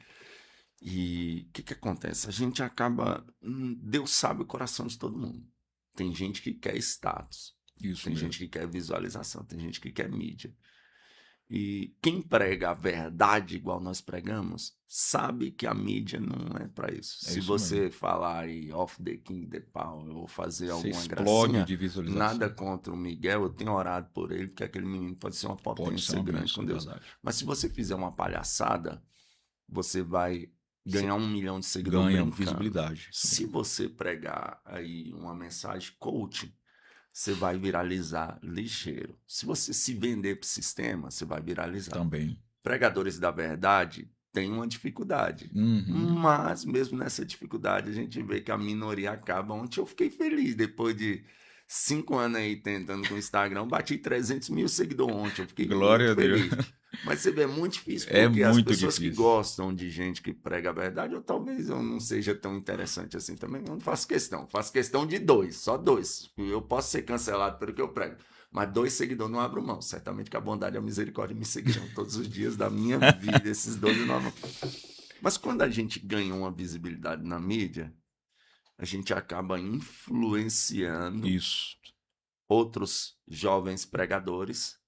E o que acontece? A gente acaba... Deus sabe o coração de todo mundo. Tem gente que quer status. Isso Tem mesmo. gente que quer visualização. Tem gente que quer mídia. E quem prega a verdade igual nós pregamos, sabe que a mídia não é para isso. É Se isso você mesmo. falar aí off the king, the power, ou fazer Você alguma explode gracinha, de visualização. nada contra o Miguel, eu tenho orado por ele, porque aquele menino pode ser uma Pode potência ser uma grande bênção, com Deus. verdade. Mas se você fizer uma palhaçada, você vai ganhar 1 milhão de seguidores Ganha brincando. visibilidade. Se você pregar aí uma mensagem coaching, você vai viralizar ligeiro. Se você se vender para o sistema, você vai viralizar. Também. Pregadores da verdade têm uma dificuldade. Mas mesmo nessa dificuldade, a gente vê que a minoria acaba. Ontem eu fiquei feliz, depois de 5 anos aí tentando com o Instagram, bati 300 mil seguidores ontem. Eu fiquei Glória muito a Deus. feliz. Mas você vê, é muito difícil, É porque as muito pessoas que difícil. gostam de gente que prega a verdade, ou talvez eu não seja tão interessante assim também, eu não faço questão. Faço questão de 2, só 2. Eu posso ser cancelado pelo que eu prego, mas 2 seguidores não abro mão. Certamente que a bondade e a misericórdia me seguirão todos os dias da minha vida, esses 2 não abro mão. Mas quando a gente ganha uma visibilidade na mídia, a gente acaba influenciando Isso. outros jovens pregadores,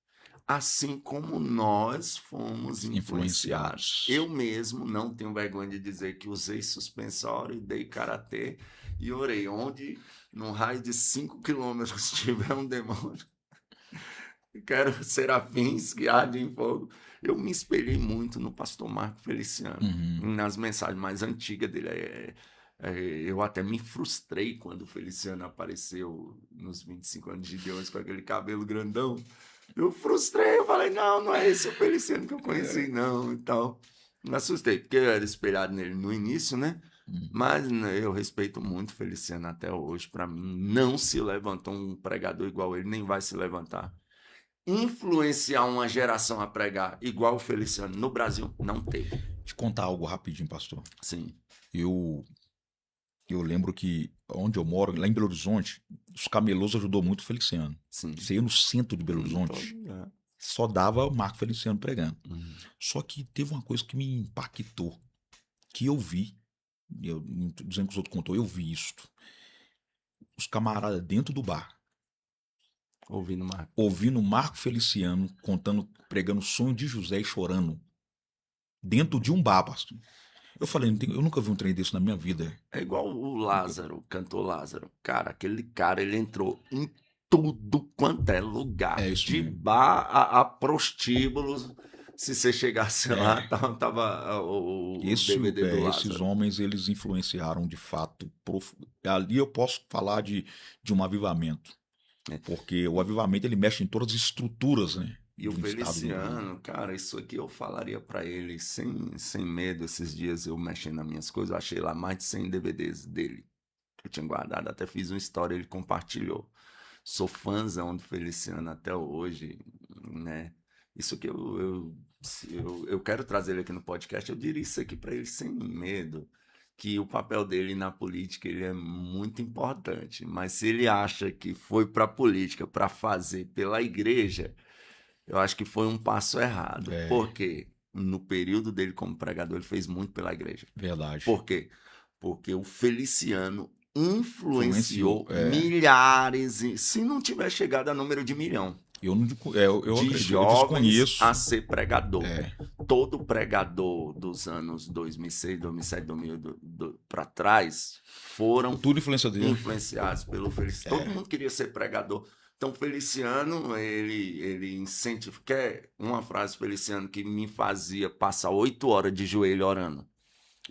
assim como nós fomos influenciados. Eu mesmo não tenho vergonha de dizer que usei suspensório, dei karatê e orei. Onde, num raio de 5 quilômetros, tiver um demônio, quero serafins que ardem em fogo. Eu me espelhei muito no pastor Marco Feliciano, nas mensagens mais antigas dele. Eu até me frustrei quando o Feliciano apareceu nos 25 anos de Deus com aquele cabelo grandão. Eu frustrei, eu falei, não é esse o Feliciano que eu conheci, não, e tal. Me assustei, porque eu era espelhado nele no início, né? Mas eu respeito muito o Feliciano até hoje. Para mim, não se levantou um pregador igual ele, nem vai se levantar. Influenciar uma geração a pregar igual o Feliciano no Brasil, não teve. Te contar algo rapidinho, pastor. Sim. Eu lembro que onde eu moro, lá em Belo Horizonte, os camelôs ajudou muito o Feliciano. Sim. Você ia no centro de Belo Horizonte, só dava o Marco Feliciano pregando. Só que teve uma coisa que me impactou, que eu vi, eu não estou dizendo que os outros contou, eu vi isto. Os camaradas dentro do bar, ouvindo Marco Feliciano pregando o sonho de José e chorando, dentro de um bar, pastor. Eu falei, eu nunca vi um trem desse na minha vida. É igual o Nunca. Lázaro, o cantor Lázaro. Cara, aquele cara, ele entrou em tudo quanto é lugar, É isso de mesmo. bar a prostíbulos. Se você chegasse lá, É. tava o DVD do Esses Lázaro. homens, eles influenciaram de fato. Ali eu posso falar de um avivamento, Né? porque o avivamento ele mexe em todas as estruturas, né, E o de um estado do Brasil. Feliciano, cara, isso aqui eu falaria pra ele sem medo. Esses dias eu mexendo nas minhas coisas, eu achei lá mais de 100 DVDs dele. Que eu tinha guardado, até fiz uma história, ele compartilhou. Sou fãzão do Feliciano até hoje, né? Isso que eu quero trazer ele aqui no podcast, eu diria isso aqui pra ele sem medo, que o papel dele na política ele é muito importante, mas se ele acha que foi pra política pra fazer pela igreja, eu acho que foi um passo errado. É, Por quê? No período dele como pregador, ele fez muito pela igreja. verdade. Por quê? Porque o Feliciano Influenciou. influenciou se não tiver chegado a número de milhão, Eu não, eu de acredito, eu jovens a desconheço. ser pregador. É, Todo pregador dos anos 2006, 2007, 2000 para trás foram tudo influência dele. influenciados pelo Feliciano. Todo mundo queria ser pregador. Então, Feliciano, ele incentiva. Quer uma frase, Feliciano, que me fazia passar 8 horas de joelho orando.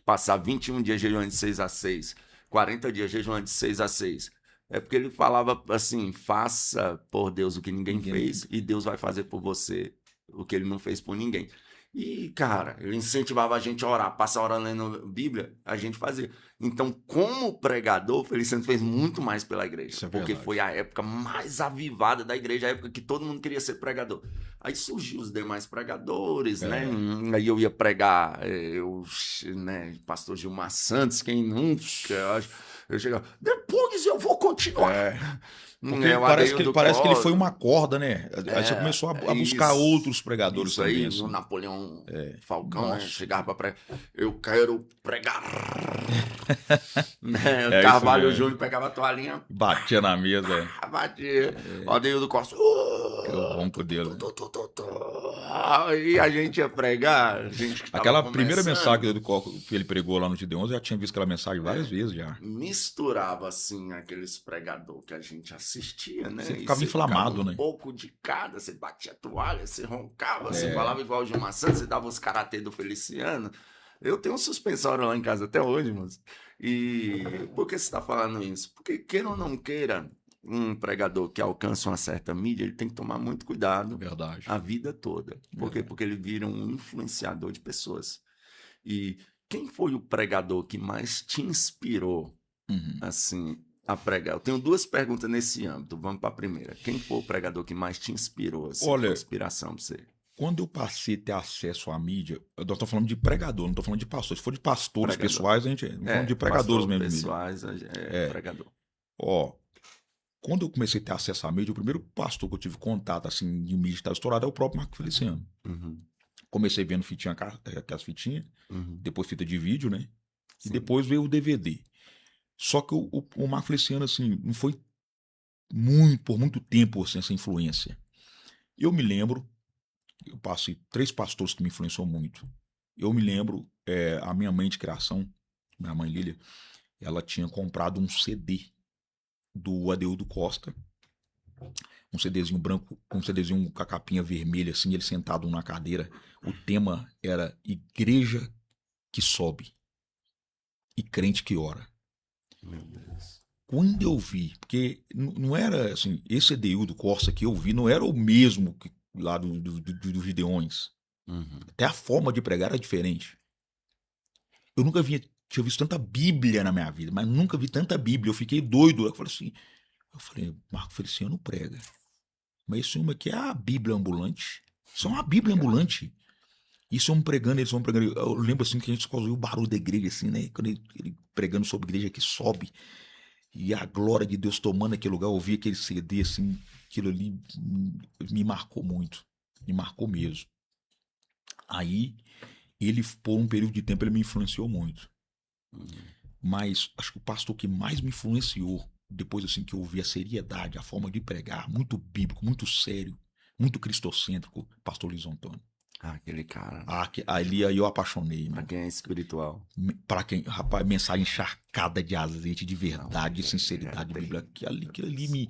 Passar 21 dias jejuando de 6 a 6, 40 dias jejuando de 6 a 6. É porque ele falava assim: faça por Deus o que ninguém fez e Deus vai fazer por você o que ele não fez por ninguém. E, cara, ele incentivava a gente a orar, passar orando lendo Bíblia, a gente fazia. Então, como pregador, Feliciano fez muito mais pela igreja, Isso é porque foi verdade. a época mais avivada da igreja, a época que todo mundo queria ser pregador. Aí surgiu os demais pregadores, né? É. Aí eu ia pregar, né, pastor Gilmar Santos, quem nunca? Eu chegava, depois eu vou continuar. É, porque O Adeildo parece que ele foi Costa, uma corda, né? Aí você começou a buscar isso, outros pregadores isso também, aí, o assim. Napoleão É. Falcão, né? Nossa. Chegava para pregar, eu quero pregar. Né? É isso Carvalho mesmo. Júnior pegava a toalhinha, Batia na mesa, é. batia. O Adeildo Costa, Que o ronco dele. aí a gente ia pregar, a gente que estava Aquela primeira começando, mensagem que ele pregou lá no Gideon, eu já tinha visto aquela mensagem várias vezes já. misturava assim aqueles pregador que a gente assistia, Você né? E ficava você ficava inflamado, um né? pouco de cada, você batia a toalha, você roncava, você É, falava igual o Gilmar Santos, você dava os karatê do Feliciano. Eu tenho um suspensório lá em casa até hoje, moço. E por que você está falando isso? Porque queira ou não queira, um pregador que alcança uma certa mídia, ele tem que tomar muito cuidado verdade. a vida toda. Por quê? Verdade. Porque ele vira um influenciador de pessoas. E quem foi o pregador que mais te inspirou, Uhum. assim, a pregar? Eu tenho duas perguntas nesse âmbito. Vamos para a primeira. Quem foi o pregador que mais te inspirou, assim, foi Olha, inspiração para você? quando eu passei a ter acesso à mídia, eu estou falando de pregador, não estou falando de pastor. Se for de pastores Pregador. pessoais, a gente não falando de pregadores Pastor mesmo de mídia. pessoais, pregador. Ó, quando eu comecei a ter acesso à mídia, o primeiro pastor que eu tive contato, assim, de mídia que estava estourado é o próprio Marco Feliciano. Uhum, Comecei vendo fitinha, aquelas fitinhas, uhum, depois fita de vídeo, né? E sim. depois veio o DVD. Só que o Marco Feliciano, assim, não foi muito, por muito tempo, assim, essa influência. Eu me lembro, eu passei 3 pastores que me influenciou muito. Eu me lembro, a minha mãe de criação, minha mãe Lília, ela tinha comprado um CD do Adeildo Costa, um CDzinho branco, um CDzinho com a capinha vermelha, assim, ele sentado na cadeira. O tema era Igreja que Sobe e Crente que Ora. Meu Deus. Quando eu vi, porque não era assim, esse Adeildo Costa que eu vi não era o mesmo que lá dos Gideões. Uhum, Até a forma de pregar era diferente. Eu nunca tinha visto tanta Bíblia na minha vida, mas nunca vi tanta Bíblia. Eu fiquei doido. Eu falei, Marco Feliciano prega. Mas esse homem aqui é a Bíblia ambulante. Isso é uma Bíblia cara. ambulante. Isso vão pregando, eles vão pregando. Eu lembro assim que a gente só ouviu o barulho da igreja, assim, né? Quando ele pregando sobre a igreja que sobe. E a glória de Deus tomando aquele lugar, eu ouvi aquele CD, assim, aquilo ali me marcou muito. Me marcou mesmo. Aí, ele, por um período de tempo, ele me influenciou muito. Uhum. Mas acho que o pastor que mais me influenciou, depois assim que eu vi a seriedade, a forma de pregar, muito bíblico, muito sério, muito cristocêntrico, pastor Luiz Antônio. Ah, aquele cara, Ali aí eu apaixonei, pra irmão. quem é espiritual. Para quem, rapaz, mensagem encharcada de azeite, de Não, verdade, de ele era sinceridade bíblica. terrível. Aquilo ali me.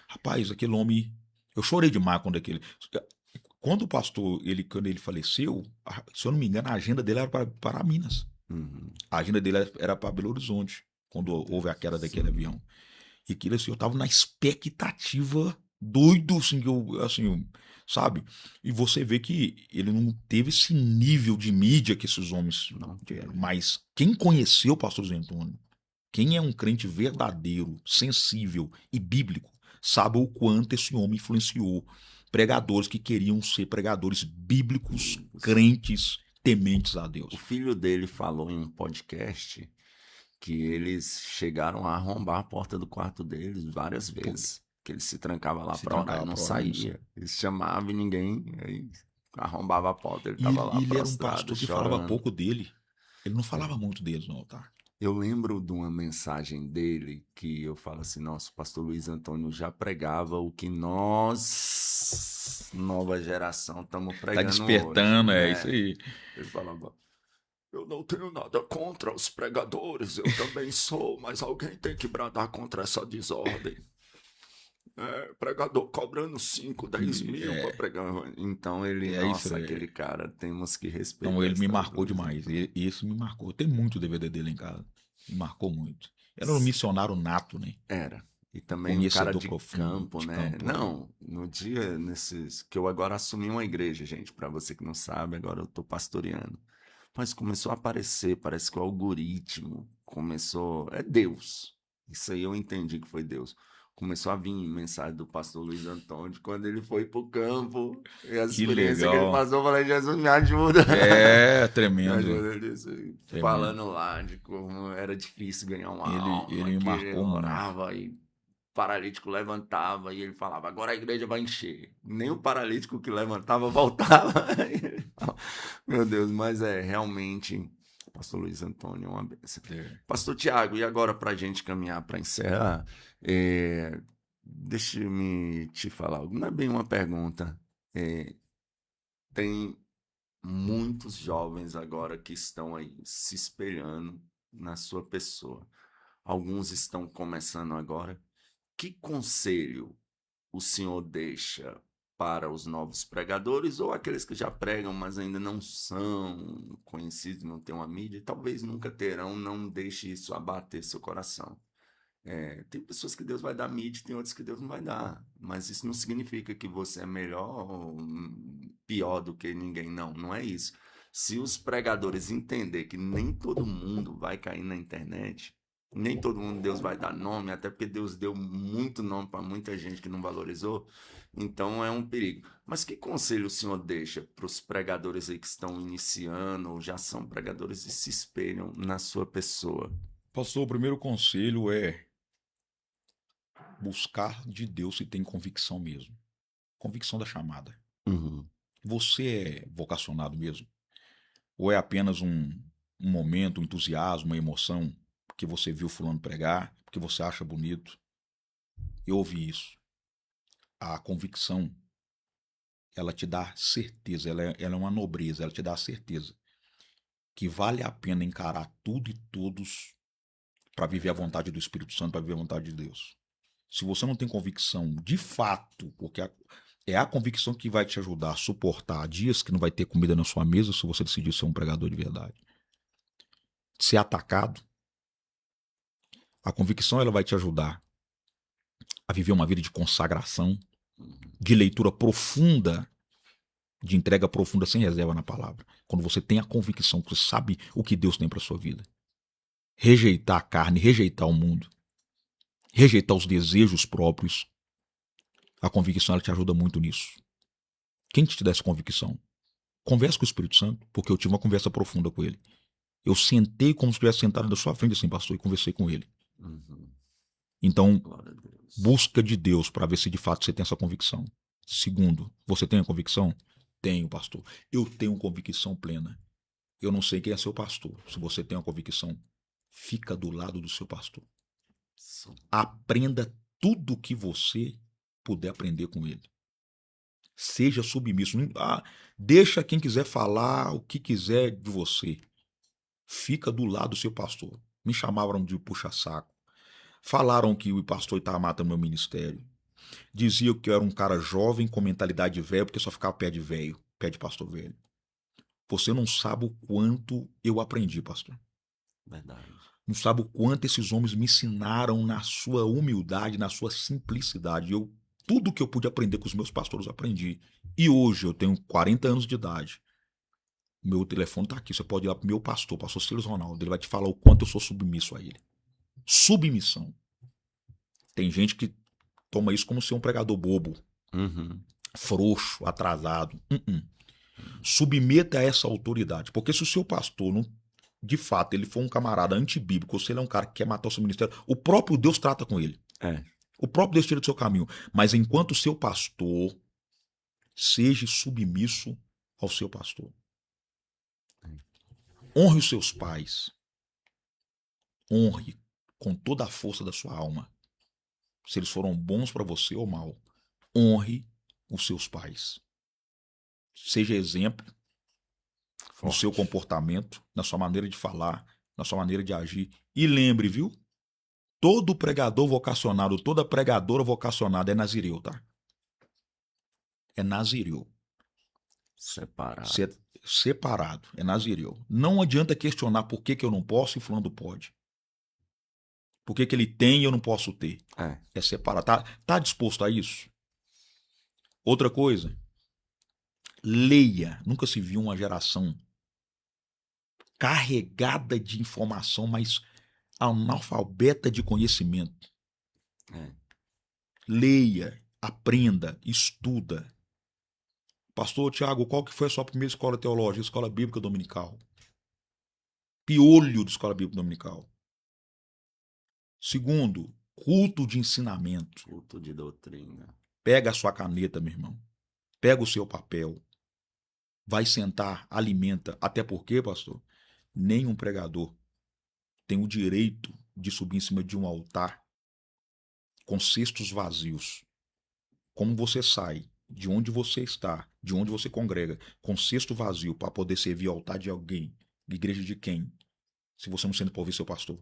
Rapaz, aquele homem. Eu chorei demais quando aquele. Quando o pastor, quando ele faleceu, se eu não me engano, a agenda dele era para Minas. Uhum. A agenda dele era para Belo Horizonte, quando Meu houve a Deus, queda daquele sim. avião. E aquilo assim, eu tava na expectativa, doido, assim, assim, sabe? E você vê que ele não teve esse nível de mídia que esses homens Não tiveram. teve. Mas quem conheceu o pastor Zé Antônio, quem é um crente verdadeiro, sensível e bíblico, sabe o quanto esse homem influenciou pregadores que queriam ser pregadores bíblicos, Bíblicos. crentes, tementes a O Deus. filho dele falou em um podcast que eles chegaram a arrombar a porta do quarto deles várias Pô, vezes. Que ele se trancava lá se pra orar e trancava não para orar e não saía. saía. Eles chamavam e ninguém, aí arrombava a porta. Ele E tava ele, lá e ele era um prostrado, pastor que falava chorando. pouco dele. Ele não É. falava muito deles, não, tá? Eu lembro de uma mensagem dele que eu falo assim: nossa, o pastor Luiz Antônio já pregava o que nós, nova geração, estamos Tá pregando hoje. despertando, é isso É. aí. Ele falava: eu não tenho nada contra os pregadores, eu também sou, mas alguém tem que bradar contra essa desordem. É, pregador cobrando 5, 10 mil para É, pregar. Então ele, é isso nossa, aí. aquele cara, temos que Não, respeitar ele me essa marcou coisa. demais. Esse me marcou. Tem muito DVD dele em casa. Me marcou muito. Era um Sim, missionário nato, né? era. E também um cara Conhecedor de profundo campo, de né? campo, é. Não, no dia nesses que eu agora assumi uma igreja, gente, para você que não sabe, agora eu tô pastoreando. Mas começou a aparecer, parece que o algoritmo começou. É Deus. Isso aí eu entendi que foi Deus. Começou a vir mensagem do pastor Luiz Antônio de quando ele foi pro campo e as Que experiências que ele legal. passou. Eu falei, Jesus, me ajuda. É, Me tremendo. ajuda. Ele disse, Tremendo. falando lá de como era difícil ganhar uma Ele alma, me que ele marcou muito. orava e paralítico levantava e ele falava, agora a igreja vai encher. Nem o paralítico que levantava voltava. Meu Deus, mas é realmente, Pastor Luiz Antônio, é uma benção. É. Pastor Tiago, e agora para a gente caminhar para encerrar, deixa-me te falar, não é bem uma pergunta. É, tem muitos jovens agora que estão aí se espelhando na sua pessoa. Alguns estão começando agora. Que conselho o senhor deixa para os novos pregadores ou aqueles que já pregam, mas ainda não são conhecidos, não têm uma mídia, e talvez nunca terão, não deixe isso abater seu coração. É, tem pessoas que Deus vai dar mídia, tem outras que Deus não vai dar, mas isso não significa que você é melhor ou pior do que ninguém, não, não é isso. Se os pregadores entender que nem todo mundo vai cair na internet, nem todo mundo Deus vai dar nome, até porque Deus deu muito nome para muita gente que não valorizou, então é um perigo. Mas que conselho o senhor deixa para os pregadores aí que estão iniciando ou já são pregadores e se espelham na sua pessoa? Pastor, o primeiro conselho é buscar de Deus se tem convicção mesmo. Convicção da chamada. Uhum. Você é vocacionado mesmo? Ou é apenas um momento, um entusiasmo, uma emoção, porque você viu fulano pregar, porque você acha bonito? Eu ouvi isso. A convicção, ela te dá certeza, ela é uma nobreza, ela te dá a certeza que vale a pena encarar tudo e todos para viver a vontade do Espírito Santo, para viver a vontade de Deus. Se você não tem convicção de fato, porque é a convicção que vai te ajudar a suportar dias que não vai ter comida na sua mesa se você decidir ser um pregador de verdade. Ser atacado, a convicção ela vai te ajudar a viver uma vida de consagração, de leitura profunda, de entrega profunda sem reserva na palavra. Quando você tem a convicção que você sabe o que Deus tem para sua vida. Rejeitar a carne, rejeitar o mundo, rejeitar os desejos próprios. A convicção ela te ajuda muito nisso. Quem te dá essa convicção? Conversa com o Espírito Santo, porque eu tive uma conversa profunda com ele. Eu sentei como se estivesse sentado na sua frente assim, pastor, e conversei com ele. Uhum. Então, Glória a Deus. busca de Deus para ver se de fato você tem essa convicção. Segundo, você tem a convicção? Tenho, pastor. Eu tenho convicção plena. Eu não sei quem é seu pastor. Se você tem uma convicção, fica do lado do seu pastor. Isso. Aprenda tudo o que você puder aprender com ele. Seja submisso. Deixa quem quiser falar o que quiser de você. Fica do lado do seu pastor. Me chamaram de puxa-saco. Falaram que o pastor estava matando meu ministério. Diziam que eu era um cara jovem com mentalidade de velho, porque só ficava pé de velho, pé de pastor velho. Você não sabe o quanto eu aprendi, pastor. Verdade. Não sabe o quanto esses homens me ensinaram na sua humildade, na sua simplicidade. Tudo que eu pude aprender com os meus pastores, aprendi. E hoje eu tenho 40 anos de idade. Meu telefone está aqui. Você pode ir lá para o meu pastor Silas Ronaldo. Ele vai te falar o quanto eu sou submisso a ele. Submissão. Tem gente que toma isso como ser um pregador bobo, frouxo, atrasado. Submeta a essa autoridade. Porque se o seu pastor, não, de fato, ele for um camarada antibíblico, ou se ele é um cara que quer matar o seu ministério, o próprio Deus trata com ele. O próprio Deus tira do seu caminho. Mas enquanto o seu pastor, seja submisso ao seu pastor. Honre os seus pais. Honre com toda a força da sua alma. Se eles foram bons para você ou mal. Honre os seus pais. Seja exemplo no seu comportamento, na sua maneira de falar, na sua maneira de agir. E lembre, viu? Todo pregador vocacionado, toda pregadora vocacionada é nazireu, tá? É nazireu. Separado. Separado, é nazireu. Não adianta questionar por que eu não posso e fulano pode. Por que ele tem e eu não posso ter. É separado. Tá disposto a isso? Outra coisa, leia. Nunca se viu uma geração carregada de informação, mas analfabeta de conhecimento. Leia, aprenda, estuda. Pastor Tiago, qual que foi a sua primeira escola teológica? Escola Bíblica Dominical. Piolho de Escola Bíblica Dominical. Segundo, culto de ensinamento. Culto de doutrina. Pega a sua caneta, meu irmão. Pega o seu papel. Vai sentar, alimenta. Até porque, pastor, nenhum pregador tem o direito de subir em cima de um altar com cestos vazios. Como você sai de onde você está, de onde você congrega, com cesto vazio para poder servir ao altar de alguém, de igreja de quem? Se você não sente para ouvir seu pastor.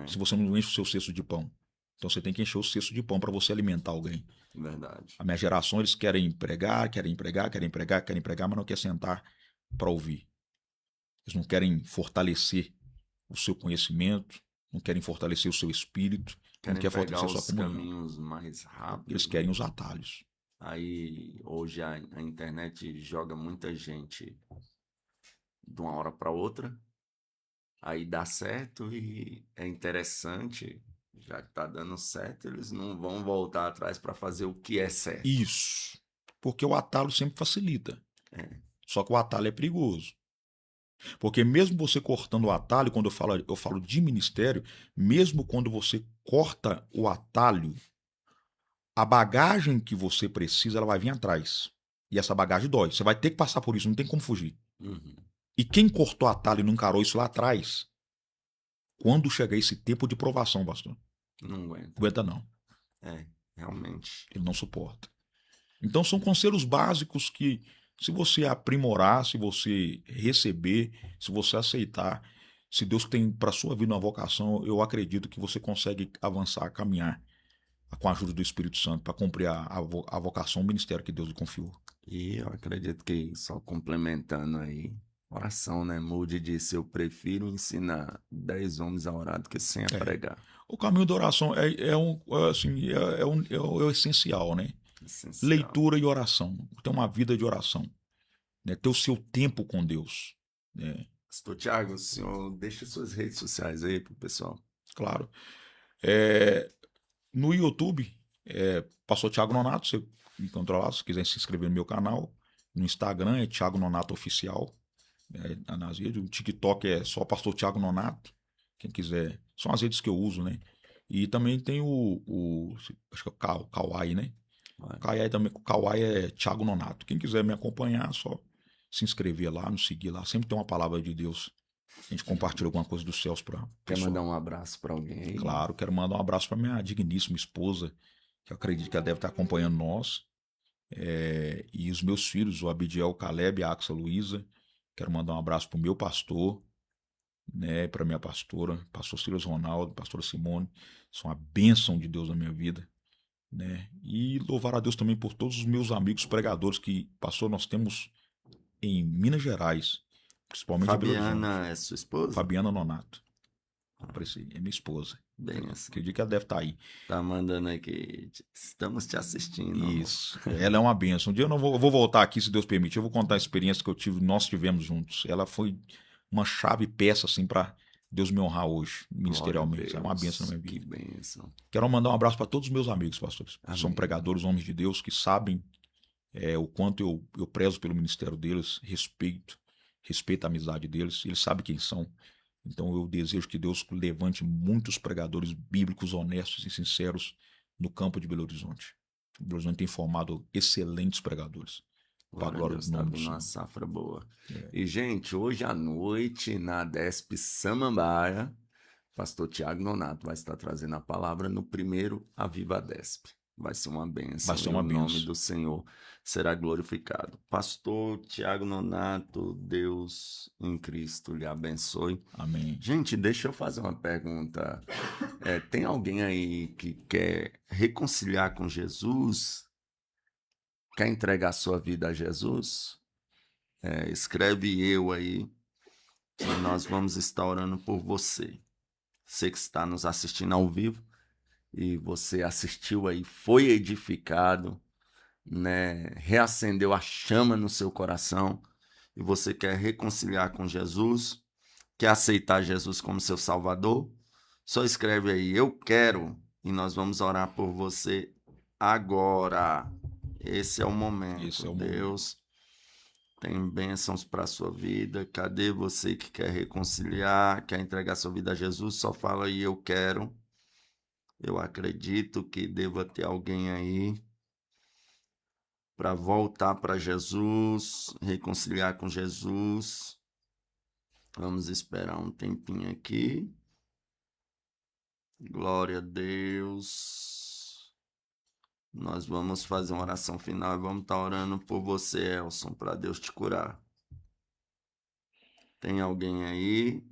Se você não enche o seu cesto de pão. Então você tem que encher o cesto de pão para você alimentar alguém. Verdade. A minha geração, eles querem pregar, mas não querem sentar para ouvir. Eles não querem fortalecer o seu conhecimento, não querem fortalecer o seu espírito, não querem fortalecer a sua comunhão. Caminhos mais rápidos. Eles querem os atalhos. Aí, hoje a internet joga muita gente de uma hora para outra. Aí dá certo e é interessante, já que tá dando certo, eles não vão voltar atrás para fazer o que é certo. Isso, porque o atalho sempre facilita. Só que o atalho é perigoso. Porque mesmo você cortando o atalho, quando eu falo de ministério, mesmo quando você corta o atalho, a bagagem que você precisa, ela vai vir atrás. E essa bagagem dói. Você vai ter que passar por isso, não tem como fugir. E quem cortou o atalho e não encarou isso lá atrás, quando chegar esse tempo de provação, pastor? Não aguenta. Aguenta não. Realmente. Ele não suporta. Então são conselhos básicos que, se você aprimorar, se você receber, se você aceitar, se Deus tem para sua vida uma vocação, eu acredito que você consegue avançar, caminhar com a ajuda do Espírito Santo para cumprir a vocação, o ministério que Deus lhe confiou. E eu acredito que, só complementando aí, oração, né? Moody disse, eu prefiro ensinar 10 homens a orar do que 100 a pregar. O caminho da oração é o essencial, né? Essencial. Leitura e oração. Ter uma vida de oração. Né? Ter o seu tempo com Deus. Né? Pastor Tiago, o senhor deixa suas redes sociais aí pro pessoal. Claro. No YouTube, Pastor Tiago Nonato, você me encontra lá, se quiser se inscrever no meu canal. No Instagram é Tiago Nonato Oficial. Nas redes, o TikTok é só Pastor Tiago Nonato. Quem quiser. São as redes que eu uso, né? E também tem acho que é o Kawaii, né? O Kawaii é Tiago Nonato. Quem quiser me acompanhar, só se inscrever lá, me seguir lá. Sempre tem uma palavra de Deus. A gente compartilha alguma coisa dos céus para Quer mandar um abraço para alguém aí? Claro, quero mandar um abraço para minha digníssima esposa, que eu acredito que ela deve estar acompanhando nós. E os meus filhos, o Abidiel, o Caleb e a Axa Luísa. Quero mandar um abraço para o meu pastor, né, para minha pastora, pastor Silas Ronaldo, pastora Simone. São a bênção de Deus na minha vida, né? E louvar a Deus também por todos os meus amigos pregadores que, pastor, nós temos em Minas Gerais, principalmente em Belo Horizonte. Fabiana é sua esposa? Fabiana Nonato. É minha esposa. Benção. Que eu digo que ela deve estar aí. Tá mandando aqui. Estamos te assistindo. Isso. Ela é uma bênção. Um dia eu vou voltar aqui, se Deus permitir. Eu vou contar a experiência que nós tivemos juntos. Ela foi uma chave peça, assim, para Deus me honrar hoje, ministerialmente. É uma bênção na minha vida. Que bênção. Quero mandar um abraço para todos os meus amigos, pastores. Amém. São pregadores, homens de Deus, que sabem o quanto eu prezo pelo ministério deles, respeito a amizade deles. Eles sabem quem são. Então eu desejo que Deus levante muitos pregadores bíblicos, honestos e sinceros no campo de Belo Horizonte. Belo Horizonte tem formado excelentes pregadores. Para a glória do nome do Senhor. Uma safra boa. E, gente, hoje à noite, na Desp Samambaia, pastor Tiago Nonato vai estar trazendo a palavra no primeiro Aviva Desp. Vai ser uma bênção. Vai ser uma bênção. O nome do Senhor será glorificado. Pastor Tiago Nonato, Deus em Cristo lhe abençoe. Amém. Gente, deixa eu fazer uma pergunta. Tem alguém aí que quer reconciliar com Jesus? Quer entregar sua vida a Jesus? Escreve eu aí, que nós vamos estar orando por você. Você que está nos assistindo ao vivo, e você assistiu aí, foi edificado, né? Reacendeu a chama no seu coração, e você quer reconciliar com Jesus, quer aceitar Jesus como seu Salvador, só escreve aí, eu quero, e nós vamos orar por você agora. Esse é o momento. Deus tem bênçãos para a sua vida. Cadê você que quer reconciliar, quer entregar sua vida a Jesus? Só fala aí, eu quero. Eu acredito que deva ter alguém aí para voltar para Jesus, reconciliar com Jesus. Vamos esperar um tempinho aqui. Glória a Deus. Nós vamos fazer uma oração final e vamos estar orando por você, Elson, para Deus te curar. Tem alguém aí?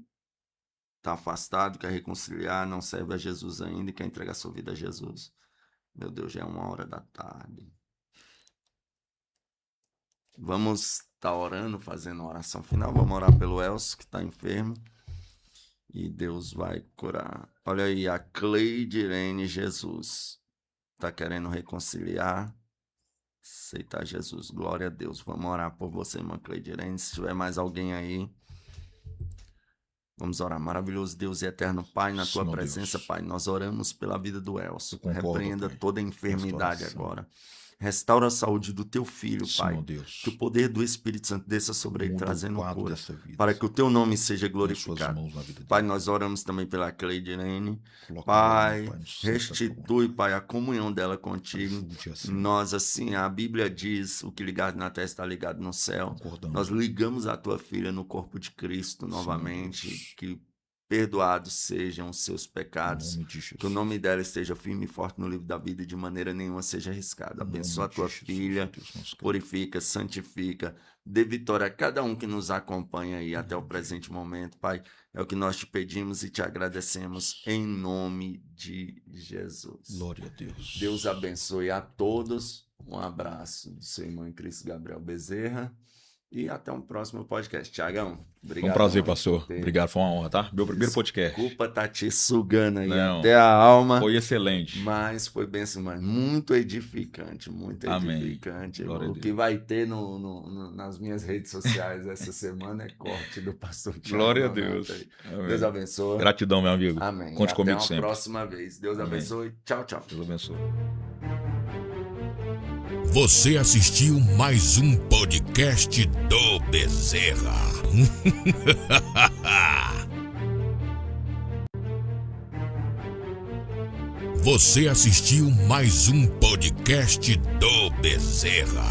Está afastado, quer reconciliar, não serve a Jesus ainda e quer entregar sua vida a Jesus. Meu Deus, já é 13h. Vamos estar orando, fazendo uma oração final. Vamos orar pelo Elcio, que está enfermo. E Deus vai curar. Olha aí, a Cleide Irene Jesus. Está querendo reconciliar, aceitar Jesus. Glória a Deus. Vamos orar por você, irmã Cleide Irene. Se tiver mais alguém aí, vamos orar. Maravilhoso Deus e eterno Pai, na tua presença, Deus. Pai, nós oramos pela vida do Elcio. Repreenda toda a enfermidade agora. Restaura a saúde do teu filho, Pai. Deus. Que o poder do Espírito Santo desça sobre ele, trazendo cura, para que o teu nome seja glorificado. Pai, nós oramos também pela Cleide Irene. Pai, restitui, Pai, a comunhão dela contigo. Nós, assim, a Bíblia diz, o que ligado na terra está ligado no céu. Nós ligamos a tua filha no corpo de Cristo novamente, que perdoados sejam os seus pecados, que o nome dela esteja firme e forte no livro da vida e de maneira nenhuma seja arriscado. Abençoa a tua filha, purifica, santifica, dê vitória a cada um que nos acompanha aí até o presente momento, Pai. É o que nós te pedimos e te agradecemos em nome de Jesus. Glória a Deus. Deus abençoe a todos. Um abraço do seu irmão em Cristo, Gabriel Bezerra. E até um próximo podcast. Tiagão, obrigado. Foi um prazer, pastor. Obrigado, foi uma honra, tá? Meu primeiro podcast. Desculpa tá te sugando aí até a alma. Foi excelente. Mas foi bem assim, muito edificante, muito edificante. Amém. O que vai ter nas minhas redes sociais essa semana é corte do pastor Tiago. Glória a Deus. Deus abençoe. Gratidão, meu amigo. Amém. Conte comigo sempre. Até a próxima vez. Deus abençoe. Tchau, tchau. Deus abençoe. Você assistiu mais um podcast do Bezerra. Você assistiu mais um podcast do Bezerra.